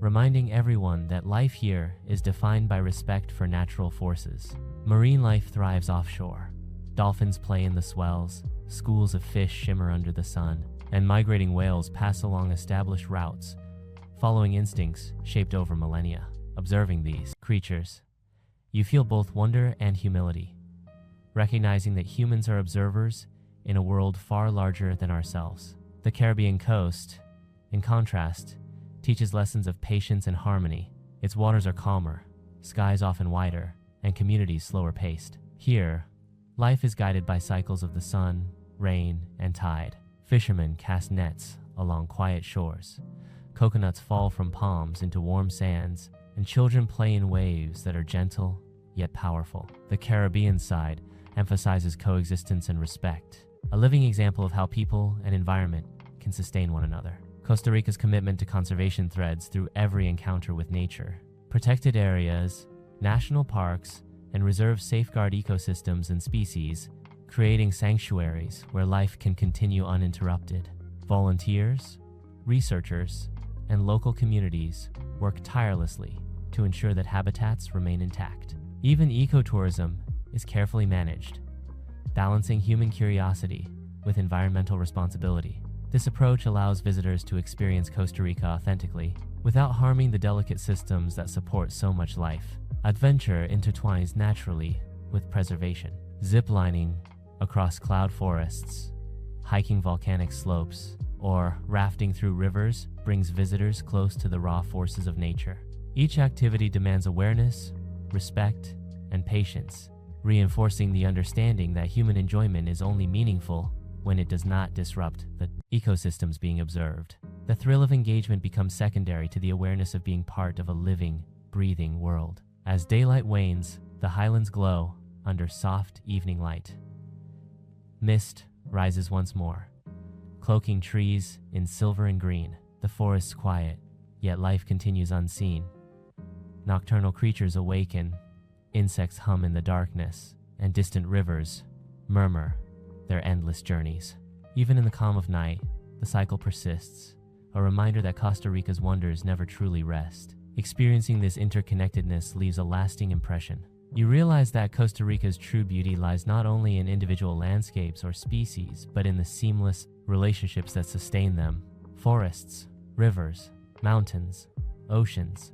reminding everyone that life here is defined by respect for natural forces. Marine life thrives offshore. Dolphins play in the swells, schools of fish shimmer under the sun, and migrating whales pass along established routes, following instincts shaped over millennia. Observing these creatures, you feel both wonder and humility, recognizing that humans are observers in a world far larger than ourselves. The Caribbean coast, in contrast, teaches lessons of patience and harmony. Its waters are calmer, skies often wider, and communities slower paced. Here, life is guided by cycles of the sun, rain, and tide. Fishermen cast nets along quiet shores. Coconuts fall from palms into warm sands, and children play in waves that are gentle yet powerful. The Caribbean side emphasizes coexistence and respect, a living example of how people and environment can sustain one another. Costa Rica's commitment to conservation threads through every encounter with nature. Protected areas, national parks, and reserves safeguard ecosystems and species, creating sanctuaries where life can continue uninterrupted. Volunteers, researchers, and local communities work tirelessly to ensure that habitats remain intact. Even ecotourism is carefully managed, balancing human curiosity with environmental responsibility. This approach allows visitors to experience Costa Rica authentically without harming the delicate systems that support so much life. Adventure intertwines naturally with preservation. Ziplining across cloud forests, hiking volcanic slopes, or rafting through rivers brings visitors close to the raw forces of nature. Each activity demands awareness, respect, and patience, reinforcing the understanding that human enjoyment is only meaningful when it does not disrupt the ecosystems being observed. The thrill of engagement becomes secondary to the awareness of being part of a living, breathing world. As daylight wanes, the highlands glow under soft evening light. Mist rises once more, cloaking trees in silver and green. The forest's quiet, yet life continues unseen. Nocturnal creatures awaken, insects hum in the darkness, and distant rivers murmur their endless journeys. Even in the calm of night, the cycle persists, a reminder that Costa Rica's wonders never truly rest. Experiencing this interconnectedness leaves a lasting impression. You realize that Costa Rica's true beauty lies not only in individual landscapes or species, but in the seamless relationships that sustain them. Forests, rivers, mountains, oceans,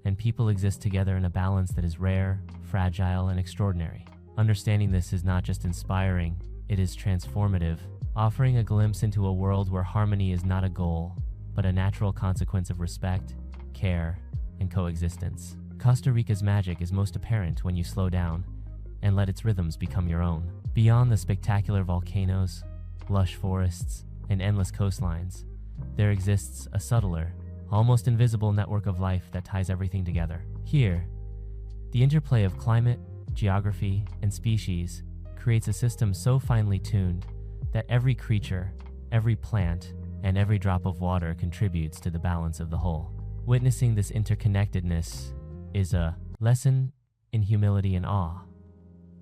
and people exist together in a balance that is rare, fragile, and extraordinary. Understanding this is not just inspiring, it is transformative, offering a glimpse into a world where harmony is not a goal, but a natural consequence of respect, care, and coexistence. Costa Rica's magic is most apparent when you slow down and let its rhythms become your own. Beyond the spectacular volcanoes, lush forests, and endless coastlines, there exists a subtler, almost invisible network of life that ties everything together. Here, the interplay of climate, geography, and species creates a system so finely tuned that every creature, every plant, and every drop of water contributes to the balance of the whole. Witnessing this interconnectedness is a lesson in humility and awe,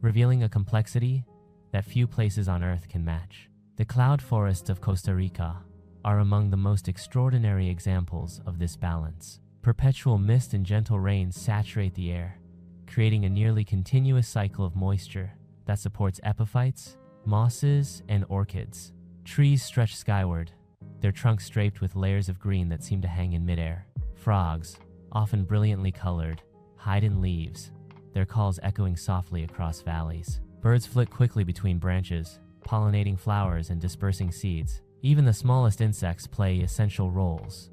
revealing a complexity that few places on Earth can match. The cloud forests of Costa Rica are among the most extraordinary examples of this balance. Perpetual mist and gentle rain saturate the air, creating a nearly continuous cycle of moisture that supports epiphytes, mosses, and orchids. Trees stretch skyward, their trunks draped with layers of green that seem to hang in midair. Frogs, often brilliantly colored, hide in leaves, their calls echoing softly across valleys. Birds flit quickly between branches, pollinating flowers and dispersing seeds. Even the smallest insects play essential roles.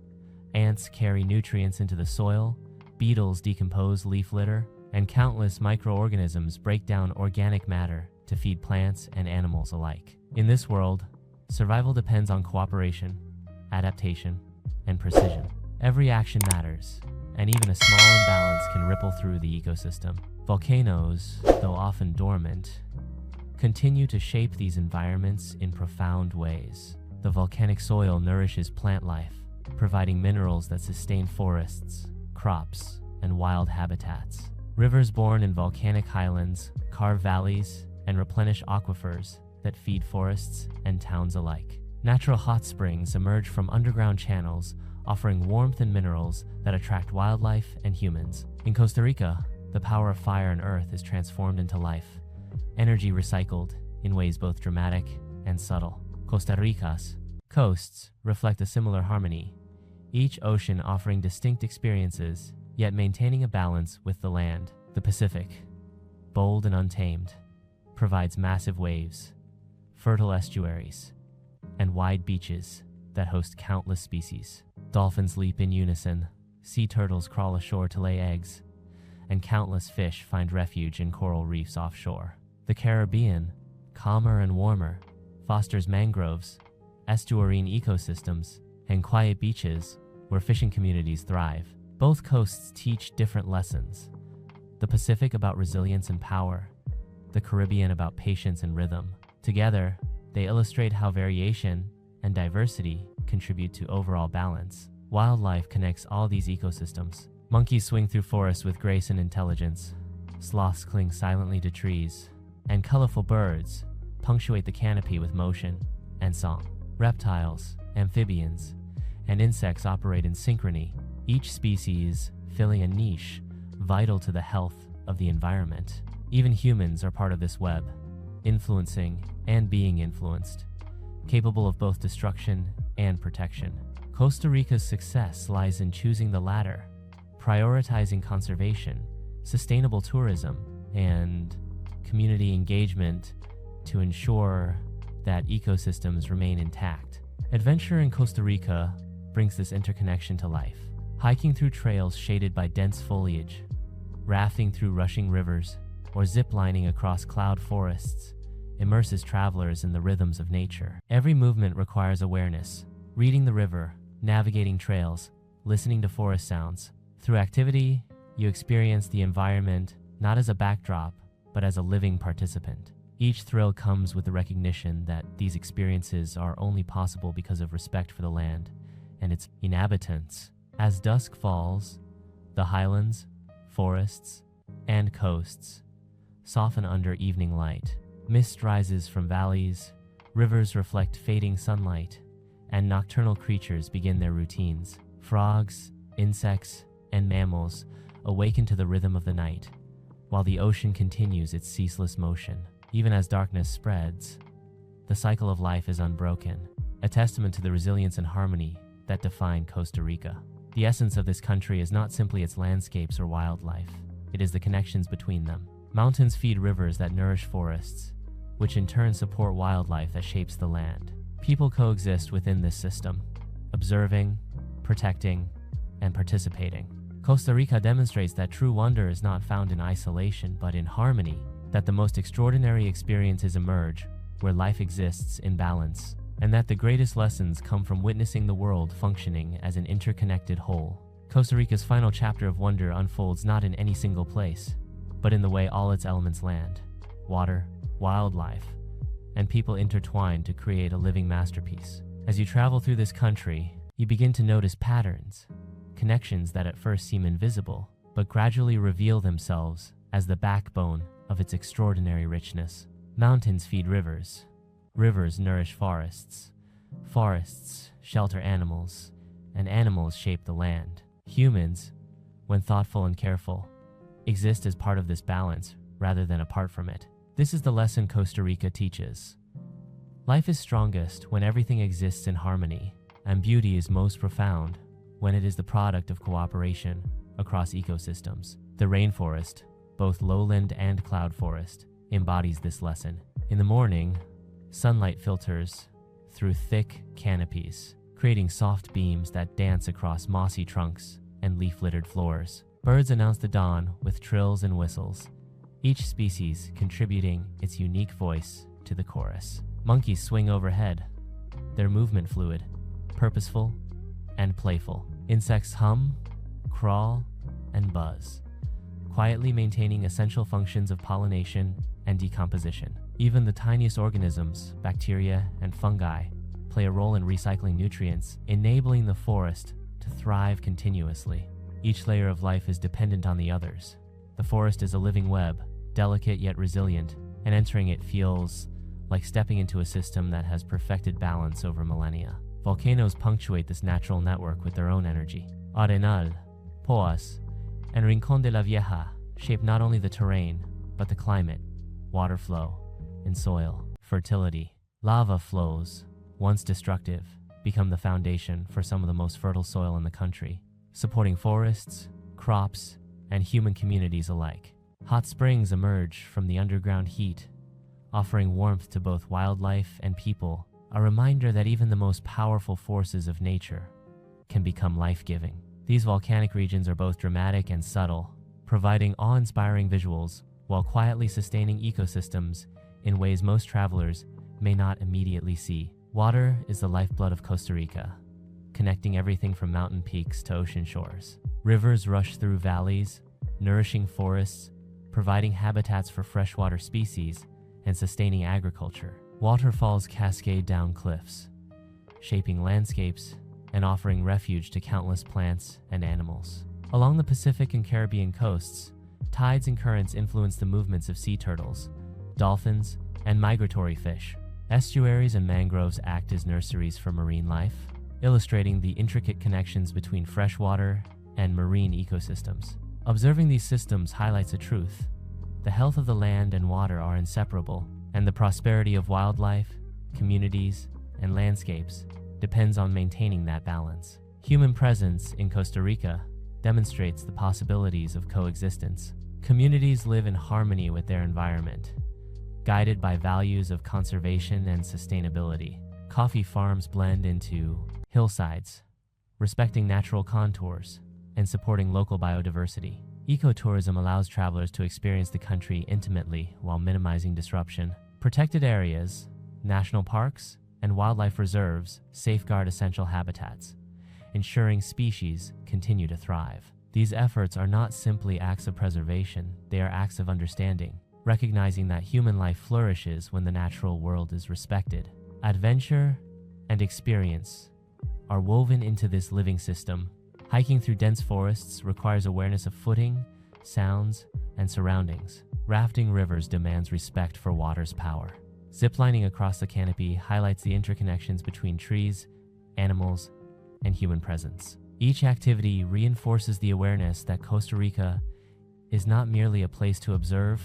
Ants carry nutrients into the soil, beetles decompose leaf litter, and countless microorganisms break down organic matter to feed plants and animals alike. In this world, survival depends on cooperation, adaptation, and precision. Every action matters, and even a small imbalance can ripple through the ecosystem. Volcanoes, though often dormant, continue to shape these environments in profound ways. The volcanic soil nourishes plant life, providing minerals that sustain forests, crops, and wild habitats. Rivers born in volcanic highlands carve valleys and replenish aquifers that feed forests and towns alike. Natural hot springs emerge from underground channels, offering warmth and minerals that attract wildlife and humans. In Costa Rica, the power of fire and earth is transformed into life, energy recycled in ways both dramatic and subtle. Costa Rica's coasts reflect a similar harmony, each ocean offering distinct experiences, yet maintaining a balance with the land. The Pacific, bold and untamed, provides massive waves, fertile estuaries, and wide beaches that host countless species. Dolphins leap in unison, sea turtles crawl ashore to lay eggs, and countless fish find refuge in coral reefs offshore. The Caribbean, calmer and warmer, fosters mangroves, estuarine ecosystems, and quiet beaches where fishing communities thrive. Both coasts teach different lessons. The Pacific about resilience and power, the Caribbean about patience and rhythm. Together, they illustrate how variation and diversity contribute to overall balance. Wildlife connects all these ecosystems. Monkeys swing through forests with grace and intelligence. Sloths cling silently to trees, and colorful birds punctuate the canopy with motion and song. Reptiles, amphibians, and insects operate in synchrony, each species filling a niche vital to the health of the environment. Even humans are part of this web, influencing and being influenced, capable of both destruction and protection. Costa Rica's success lies in choosing the latter, prioritizing conservation, sustainable tourism, and community engagement to ensure that ecosystems remain intact. Adventure in Costa Rica brings this interconnection to life. Hiking through trails shaded by dense foliage, rafting through rushing rivers, or ziplining across cloud forests immerses travelers in the rhythms of nature. Every movement requires awareness, reading the river, navigating trails, listening to forest sounds. Through activity, you experience the environment not as a backdrop, but as a living participant. Each thrill comes with the recognition that these experiences are only possible because of respect for the land and its inhabitants. As dusk falls, the highlands, forests, and coasts soften under evening light. Mist rises from valleys, rivers reflect fading sunlight, and nocturnal creatures begin their routines. Frogs, insects, and mammals awaken to the rhythm of the night, while the ocean continues its ceaseless motion. Even as darkness spreads, the cycle of life is unbroken, a testament to the resilience and harmony that define Costa Rica. The essence of this country is not simply its landscapes or wildlife, it is the connections between them. Mountains feed rivers that nourish forests, which in turn support wildlife that shapes the land. People coexist within this system, observing, protecting, and participating. Costa Rica demonstrates that true wonder is not found in isolation, but in harmony, that the most extraordinary experiences emerge where life exists in balance, and that the greatest lessons come from witnessing the world functioning as an interconnected whole. Costa Rica's final chapter of wonder unfolds not in any single place, but in the way all its elements land, water, wildlife, and people intertwine to create a living masterpiece. As you travel through this country, you begin to notice patterns, connections that at first seem invisible, but gradually reveal themselves as the backbone of its extraordinary richness. Mountains feed rivers, rivers nourish forests, forests shelter animals, and animals shape the land. Humans, when thoughtful and careful, exist as part of this balance rather than apart from it. This is the lesson Costa Rica teaches. Life is strongest when everything exists in harmony, and beauty is most profound when it is the product of cooperation across ecosystems. The rainforest, both lowland and cloud forest, embodies this lesson. In the morning, sunlight filters through thick canopies, creating soft beams that dance across mossy trunks and leaf-littered floors. Birds announce the dawn with trills and whistles, each species contributing its unique voice to the chorus. Monkeys swing overhead, their movement fluid, purposeful, and playful. Insects hum, crawl, and buzz, quietly maintaining essential functions of pollination and decomposition. Even the tiniest organisms, bacteria and fungi, play a role in recycling nutrients, enabling the forest to thrive continuously. Each layer of life is dependent on the others. The forest is a living web, delicate yet resilient, and entering it feels like stepping into a system that has perfected balance over millennia. Volcanoes punctuate this natural network with their own energy. Arenal, Poás, and Rican de la Vieja shape not only the terrain, but the climate, water flow, and soil fertility. Lava flows, once destructive, become the foundation for some of the most fertile soil in the country, supporting forests, crops, and human communities alike. Hot springs emerge from the underground heat, offering warmth to both wildlife and people, a reminder that even the most powerful forces of nature can become life-giving. These volcanic regions are both dramatic and subtle, providing awe-inspiring visuals while quietly sustaining ecosystems in ways most travelers may not immediately see. Water is the lifeblood of Costa Rica, connecting everything from mountain peaks to ocean shores. Rivers rush through valleys, nourishing forests, providing habitats for freshwater species, and sustaining agriculture. Waterfalls cascade down cliffs, shaping landscapes and offering refuge to countless plants and animals. Along the Pacific and Caribbean coasts, tides and currents influence the movements of sea turtles, dolphins, and migratory fish. Estuaries and mangroves act as nurseries for marine life, illustrating the intricate connections between freshwater and marine ecosystems. Observing these systems highlights a truth: the health of the land and water are inseparable, and the prosperity of wildlife, communities, and landscapes depends on maintaining that balance. Human presence in Costa Rica demonstrates the possibilities of coexistence. Communities live in harmony with their environment, guided by values of conservation and sustainability. Coffee farms blend into hillsides, respecting natural contours and supporting local biodiversity. Ecotourism allows travelers to experience the country intimately while minimizing disruption. Protected areas, national parks, and wildlife reserves safeguard essential habitats, ensuring species continue to thrive. These efforts are not simply acts of preservation, they are acts of understanding, recognizing that human life flourishes when the natural world is respected. Adventure and experience are woven into this living system. Hiking through dense forests requires awareness of footing, sounds, and surroundings. Rafting rivers demands respect for water's power. Ziplining across the canopy highlights the interconnections between trees, animals, and human presence. Each activity reinforces the awareness that Costa Rica is not merely a place to observe,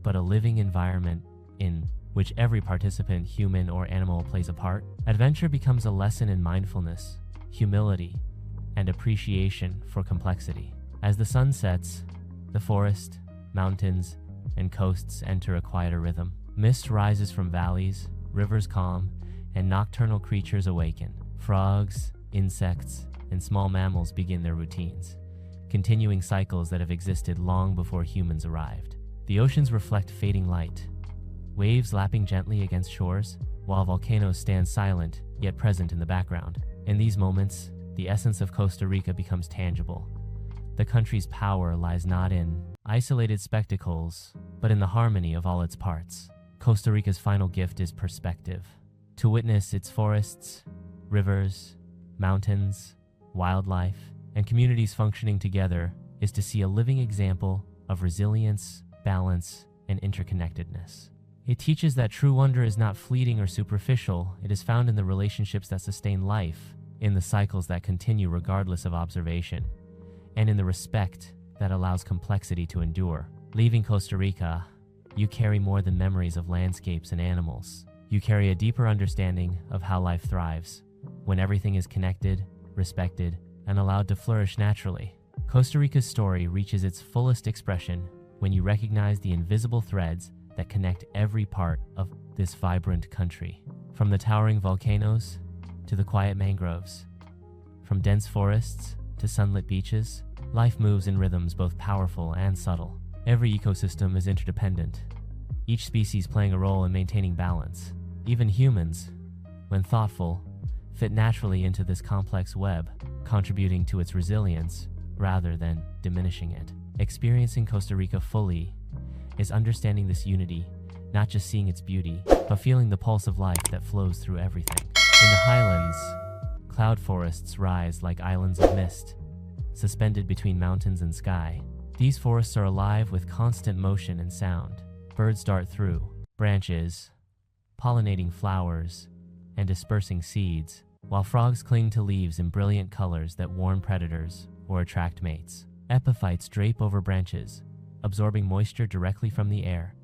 but a living environment in which every participant, human or animal, plays a part. Adventure becomes a lesson in mindfulness, humility, and appreciation for complexity. As the sun sets, the forest, mountains, and coasts enter a quieter rhythm. Mist rises from valleys, rivers calm, and nocturnal creatures awaken. Frogs, insects, and small mammals begin their routines, continuing cycles that have existed long before humans arrived. The oceans reflect fading light, waves lapping gently against shores, while volcanoes stand silent yet present in the background. In these moments, the essence of Costa Rica becomes tangible. The country's power lies not in isolated spectacles, but in the harmony of all its parts. Costa Rica's final gift is perspective. To witness its forests, rivers, mountains, wildlife, and communities functioning together is to see a living example of resilience, balance, and interconnectedness. It teaches that true wonder is not fleeting or superficial. It is found in the relationships that sustain life, in the cycles that continue regardless of observation, and in the respect that allows complexity to endure. Leaving Costa Rica, you carry more than memories of landscapes and animals. You carry a deeper understanding of how life thrives, when everything is connected, respected, and allowed to flourish naturally. Costa Rica's story reaches its fullest expression when you recognize the invisible threads that connect every part of this vibrant country. From the towering volcanoes to the quiet mangroves, from dense forests to sunlit beaches, life moves in rhythms both powerful and subtle. Every ecosystem is interdependent, each species playing a role in maintaining balance. Even humans, when thoughtful, fit naturally into this complex web, contributing to its resilience rather than diminishing it. Experiencing Costa Rica fully is understanding this unity, not just seeing its beauty, but feeling the pulse of life that flows through everything. In the Highlands, cloud forests rise like islands of mist, suspended between mountains and sky. These forests are alive with constant motion and sound. Birds dart through branches, pollinating flowers and dispersing seeds, while frogs cling to leaves in brilliant colors that warn predators or attract mates. Epiphytes drape over branches, absorbing moisture directly from the air,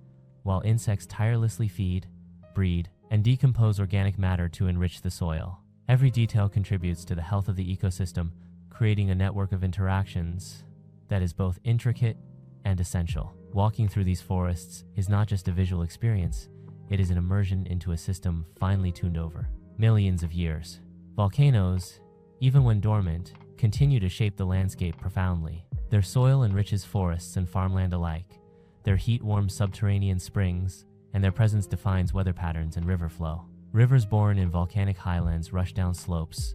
while insects tirelessly feed, breed, and decompose organic matter to enrich the soil. Every detail contributes to the health of the ecosystem, creating a network of interactions that is both intricate and essential. Walking through these forests is not just a visual experience, it is an immersion into a system finely tuned over millions of years. Volcanoes, even when dormant, continue to shape the landscape profoundly. Their soil enriches forests and farmland alike. Their heat warms subterranean springs, and their presence defines weather patterns and river flow. Rivers born in volcanic highlands rush down slopes,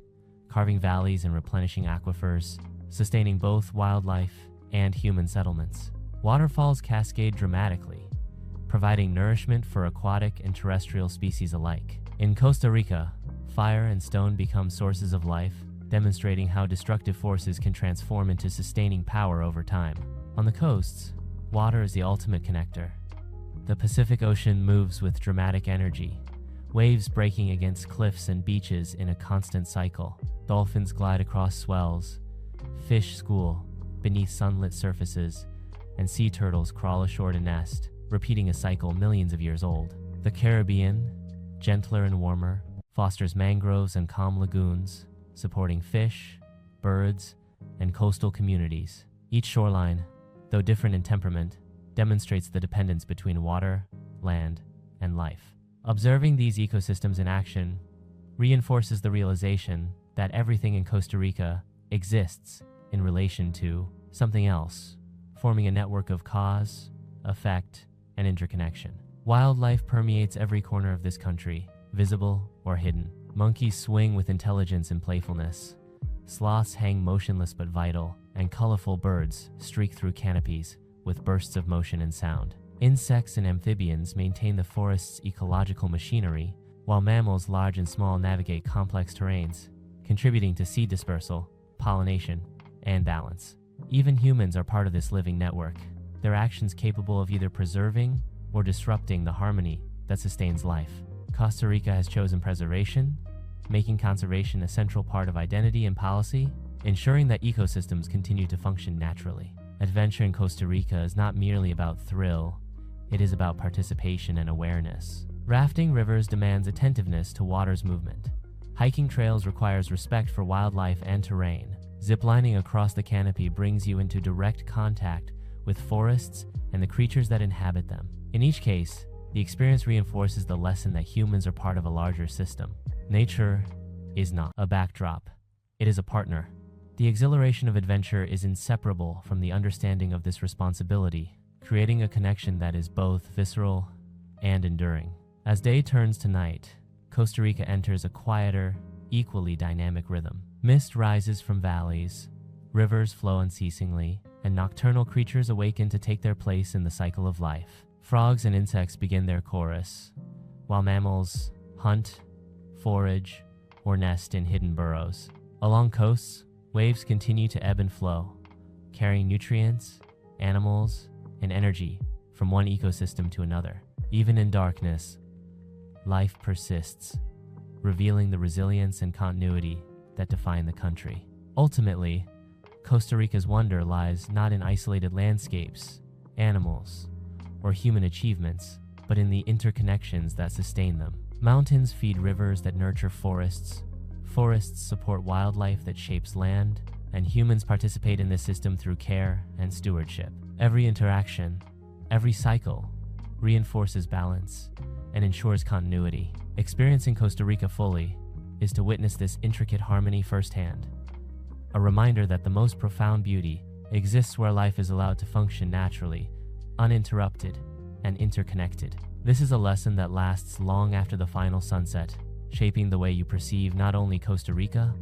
carving valleys and replenishing aquifers, sustaining both wildlife and human settlements. Waterfalls cascade dramatically, providing nourishment for aquatic and terrestrial species alike. In Costa Rica, fire and stone become sources of life, demonstrating how destructive forces can transform into sustaining power over time. On the coasts, water is the ultimate connector. The Pacific Ocean moves with dramatic energy, waves breaking against cliffs and beaches in a constant cycle. Dolphins glide across swells, fish school beneath sunlit surfaces, and sea turtles crawl ashore to nest, repeating a cycle millions of years old. The Caribbean, gentler and warmer, fosters mangroves and calm lagoons, supporting fish, birds, and coastal communities. Each shoreline, though different in temperament, demonstrates the dependence between water, land, and life. Observing these ecosystems in action reinforces the realization that everything in Costa Rica exists in relation to something else, forming a network of cause, effect, and interconnection. Wildlife permeates every corner of this country, visible or hidden. Monkeys swing with intelligence and playfulness. Sloths hang motionless but vital, and colorful birds streak through canopies with bursts of motion and sound. Insects and amphibians maintain the forest's ecological machinery, while mammals large and small navigate complex terrains, contributing to seed dispersal, pollination, and balance. Even humans are part of this living network, their actions capable of either preserving or disrupting the harmony that sustains life. Costa Rica has chosen preservation, making conservation a central part of identity and policy, ensuring that ecosystems continue to function naturally. Adventure in Costa Rica is not merely about thrill, it is about participation and awareness. Rafting rivers demands attentiveness to water's movement. Hiking trails requires respect for wildlife and terrain. Ziplining across the canopy brings you into direct contact with forests and the creatures that inhabit them. In each case, the experience reinforces the lesson that humans are part of a larger system. Nature is not a backdrop, it is a partner. The exhilaration of adventure is inseparable from the understanding of this responsibility, creating a connection that is both visceral and enduring. As day turns to night, Costa Rica enters a quieter, equally dynamic rhythm. Mist rises from valleys, rivers flow unceasingly, and nocturnal creatures awaken to take their place in the cycle of life. Frogs and insects begin their chorus, while mammals hunt, forage, or nest in hidden burrows. Along coasts, waves continue to ebb and flow, carrying nutrients, animals, and energy from one ecosystem to another. Even in darkness, life persists, revealing the resilience and continuity that define the country. Ultimately, Costa Rica's wonder lies not in isolated landscapes, animals, or human achievements, but in the interconnections that sustain them. Mountains feed rivers that nurture forests, forests support wildlife that shapes land, and humans participate in this system through care and stewardship. Every interaction, every cycle, reinforces balance, and ensures continuity. Experiencing Costa Rica fully is to witness this intricate harmony firsthand, a reminder that the most profound beauty exists where life is allowed to function naturally, uninterrupted, and interconnected. This is a lesson that lasts long after the final sunset, shaping the way you perceive not only Costa Rica,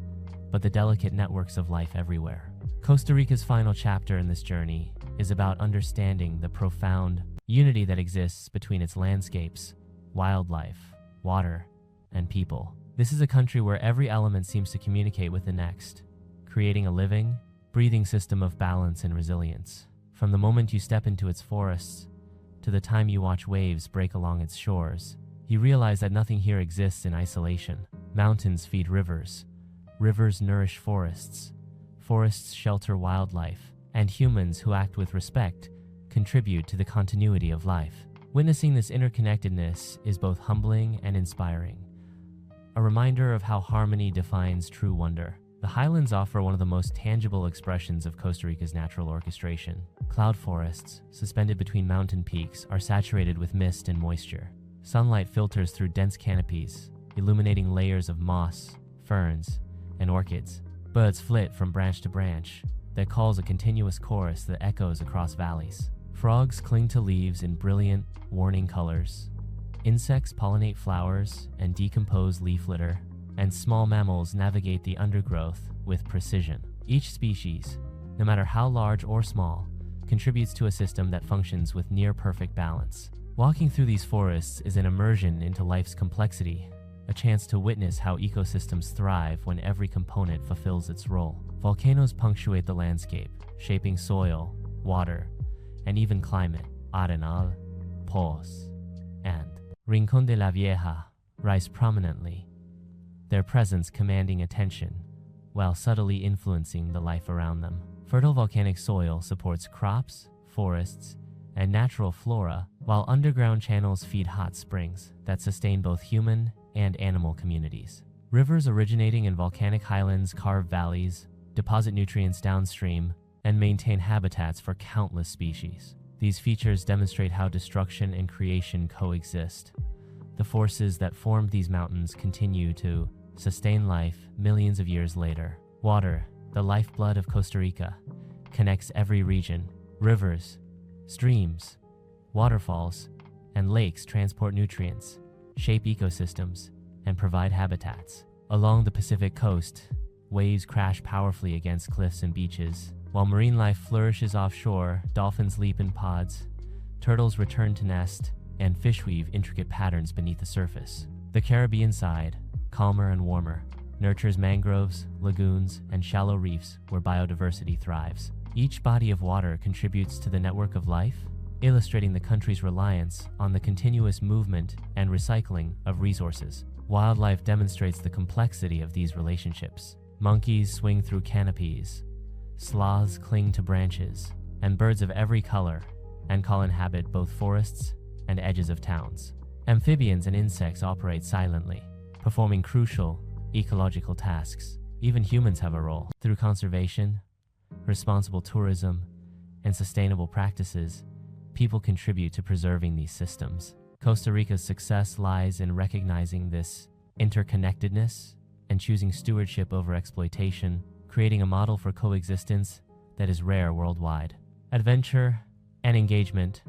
but the delicate networks of life everywhere. Costa Rica's final chapter in this journey is about understanding the profound unity that exists between its landscapes, wildlife, water, and people. This is a country where every element seems to communicate with the next, creating a living, breathing system of balance and resilience. From the moment you step into its forests to the time you watch waves break along its shores, you realize that nothing here exists in isolation. Mountains feed rivers, rivers nourish forests, forests shelter wildlife, and humans who act with respect contribute to the continuity of life. Witnessing this interconnectedness is both humbling and inspiring, a reminder of how harmony defines true wonder. The Highlands offer one of the most tangible expressions of Costa Rica's natural orchestration. Cloud forests, suspended between mountain peaks, are saturated with mist and moisture. Sunlight filters through dense canopies, illuminating layers of moss, ferns, and orchids. Birds flit from branch to branch that calls a continuous chorus that echoes across valleys. Frogs cling to leaves in brilliant, warning colors. Insects pollinate flowers and decompose leaf litter, and small mammals navigate the undergrowth with precision. Each species, no matter how large or small, contributes to a system that functions with near-perfect balance. Walking through these forests is an immersion into life's complexity, a chance to witness how ecosystems thrive when every component fulfills its role. Volcanoes punctuate the landscape, shaping soil, water, and even climate. Arenal, Poás, and Rincón de la Vieja rise prominently, their presence commanding attention while subtly influencing the life around them. Fertile volcanic soil supports crops, forests, and natural flora, while underground channels feed hot springs that sustain both human and animal communities. Rivers originating in volcanic highlands carve valleys, deposit nutrients downstream, and maintain habitats for countless species. These features demonstrate how destruction and creation coexist. The forces that formed these mountains continue to sustain life millions of years later. Water, the lifeblood of Costa Rica, connects every region. Rivers, streams, waterfalls, and lakes transport nutrients, shape ecosystems, and provide habitats. Along the Pacific coast, waves crash powerfully against cliffs and beaches. While marine life flourishes offshore, dolphins leap in pods, turtles return to nest, and fish weave intricate patterns beneath the surface. The Caribbean side, calmer and warmer, nurtures mangroves, lagoons, and shallow reefs where biodiversity thrives. Each body of water contributes to the network of life, illustrating the country's reliance on the continuous movement and recycling of resources. Wildlife demonstrates the complexity of these relationships. Monkeys swing through canopies, sloths cling to branches, and birds of every color and call inhabit both forests and edges of towns. Amphibians and insects operate silently, performing crucial ecological tasks. Even humans have a role. Through conservation, responsible tourism, and sustainable practices, people contribute to preserving these systems. Costa Rica's success lies in recognizing this interconnectedness and choosing stewardship over exploitation, creating a model for coexistence that is rare worldwide. Adventure and engagement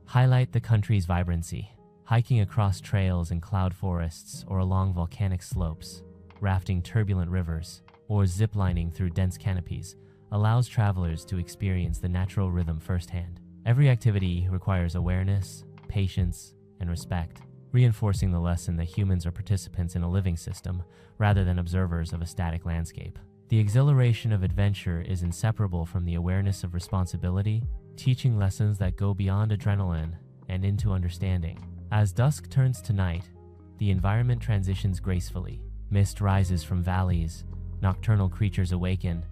highlight the country's vibrancy. Hiking across trails in cloud forests or along volcanic slopes, rafting turbulent rivers, or ziplining through dense canopies allows travelers to experience the natural rhythm firsthand. Every activity requires awareness, patience, and respect, reinforcing the lesson that humans are participants in a living system rather than observers of a static landscape. The exhilaration of adventure is inseparable from the awareness of responsibility, teaching lessons that go beyond adrenaline and into understanding. As dusk turns to night, the environment transitions gracefully. Mist rises from valleys, nocturnal creatures awaken,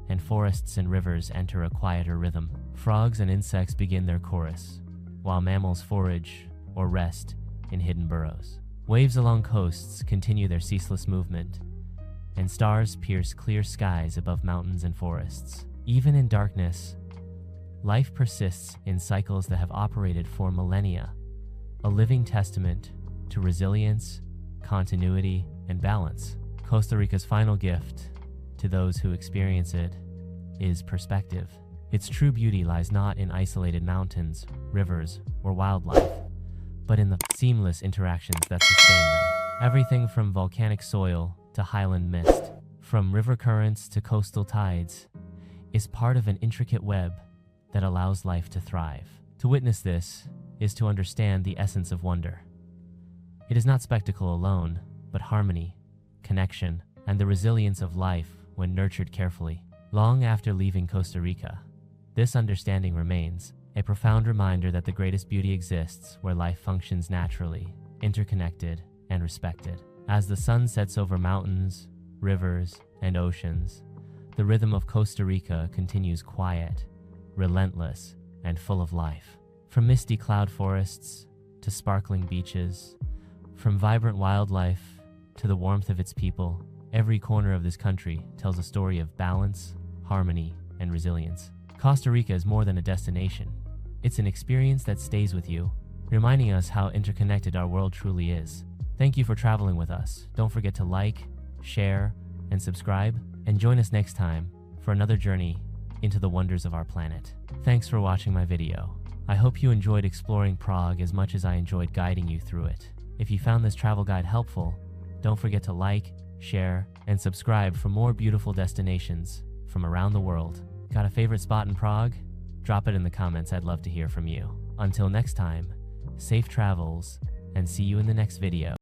and forests and rivers enter a quieter rhythm. Frogs and insects begin their chorus, while mammals forage or rest in hidden burrows. Waves along coasts continue their ceaseless movement, and stars pierce clear skies above mountains and forests. Even in darkness, life persists in cycles that have operated for millennia. a living testament to resilience, continuity, and balance. Costa Rica's final gift to those who experience it is perspective. Its true beauty lies not in isolated mountains, rivers, or wildlife, but in the seamless interactions that sustain them. Everything from volcanic soil to highland mist, from river currents to coastal tides, is part of an intricate web that allows life to thrive. To witness this is to understand the essence of wonder. It is not spectacle alone, but harmony, connection, and the resilience of life when nurtured carefully. Long after leaving Costa Rica, this understanding remains a profound reminder that the greatest beauty exists where life functions naturally, interconnected, and respected. As the sun sets over mountains, rivers, and oceans, the rhythm of Costa Rica continues quiet, relentless, and full of life. From misty cloud forests to sparkling beaches, from vibrant wildlife to the warmth of its people, every corner of this country tells a story of balance, harmony, and resilience. Costa Rica is more than a destination. It's an experience that stays with you, reminding us how interconnected our world truly is. Thank you for traveling with us. Don't forget to like, share, and subscribe, and join us next time for another journey into the wonders of our planet. Thanks for watching my video. I hope you enjoyed exploring Prague as much as I enjoyed guiding you through it. If you found this travel guide helpful, don't forget to like, share, and subscribe for more beautiful destinations from around the world. Got a favorite spot in Prague? Drop it in the comments, I'd love to hear from you. Until next time, safe travels, and see you in the next video.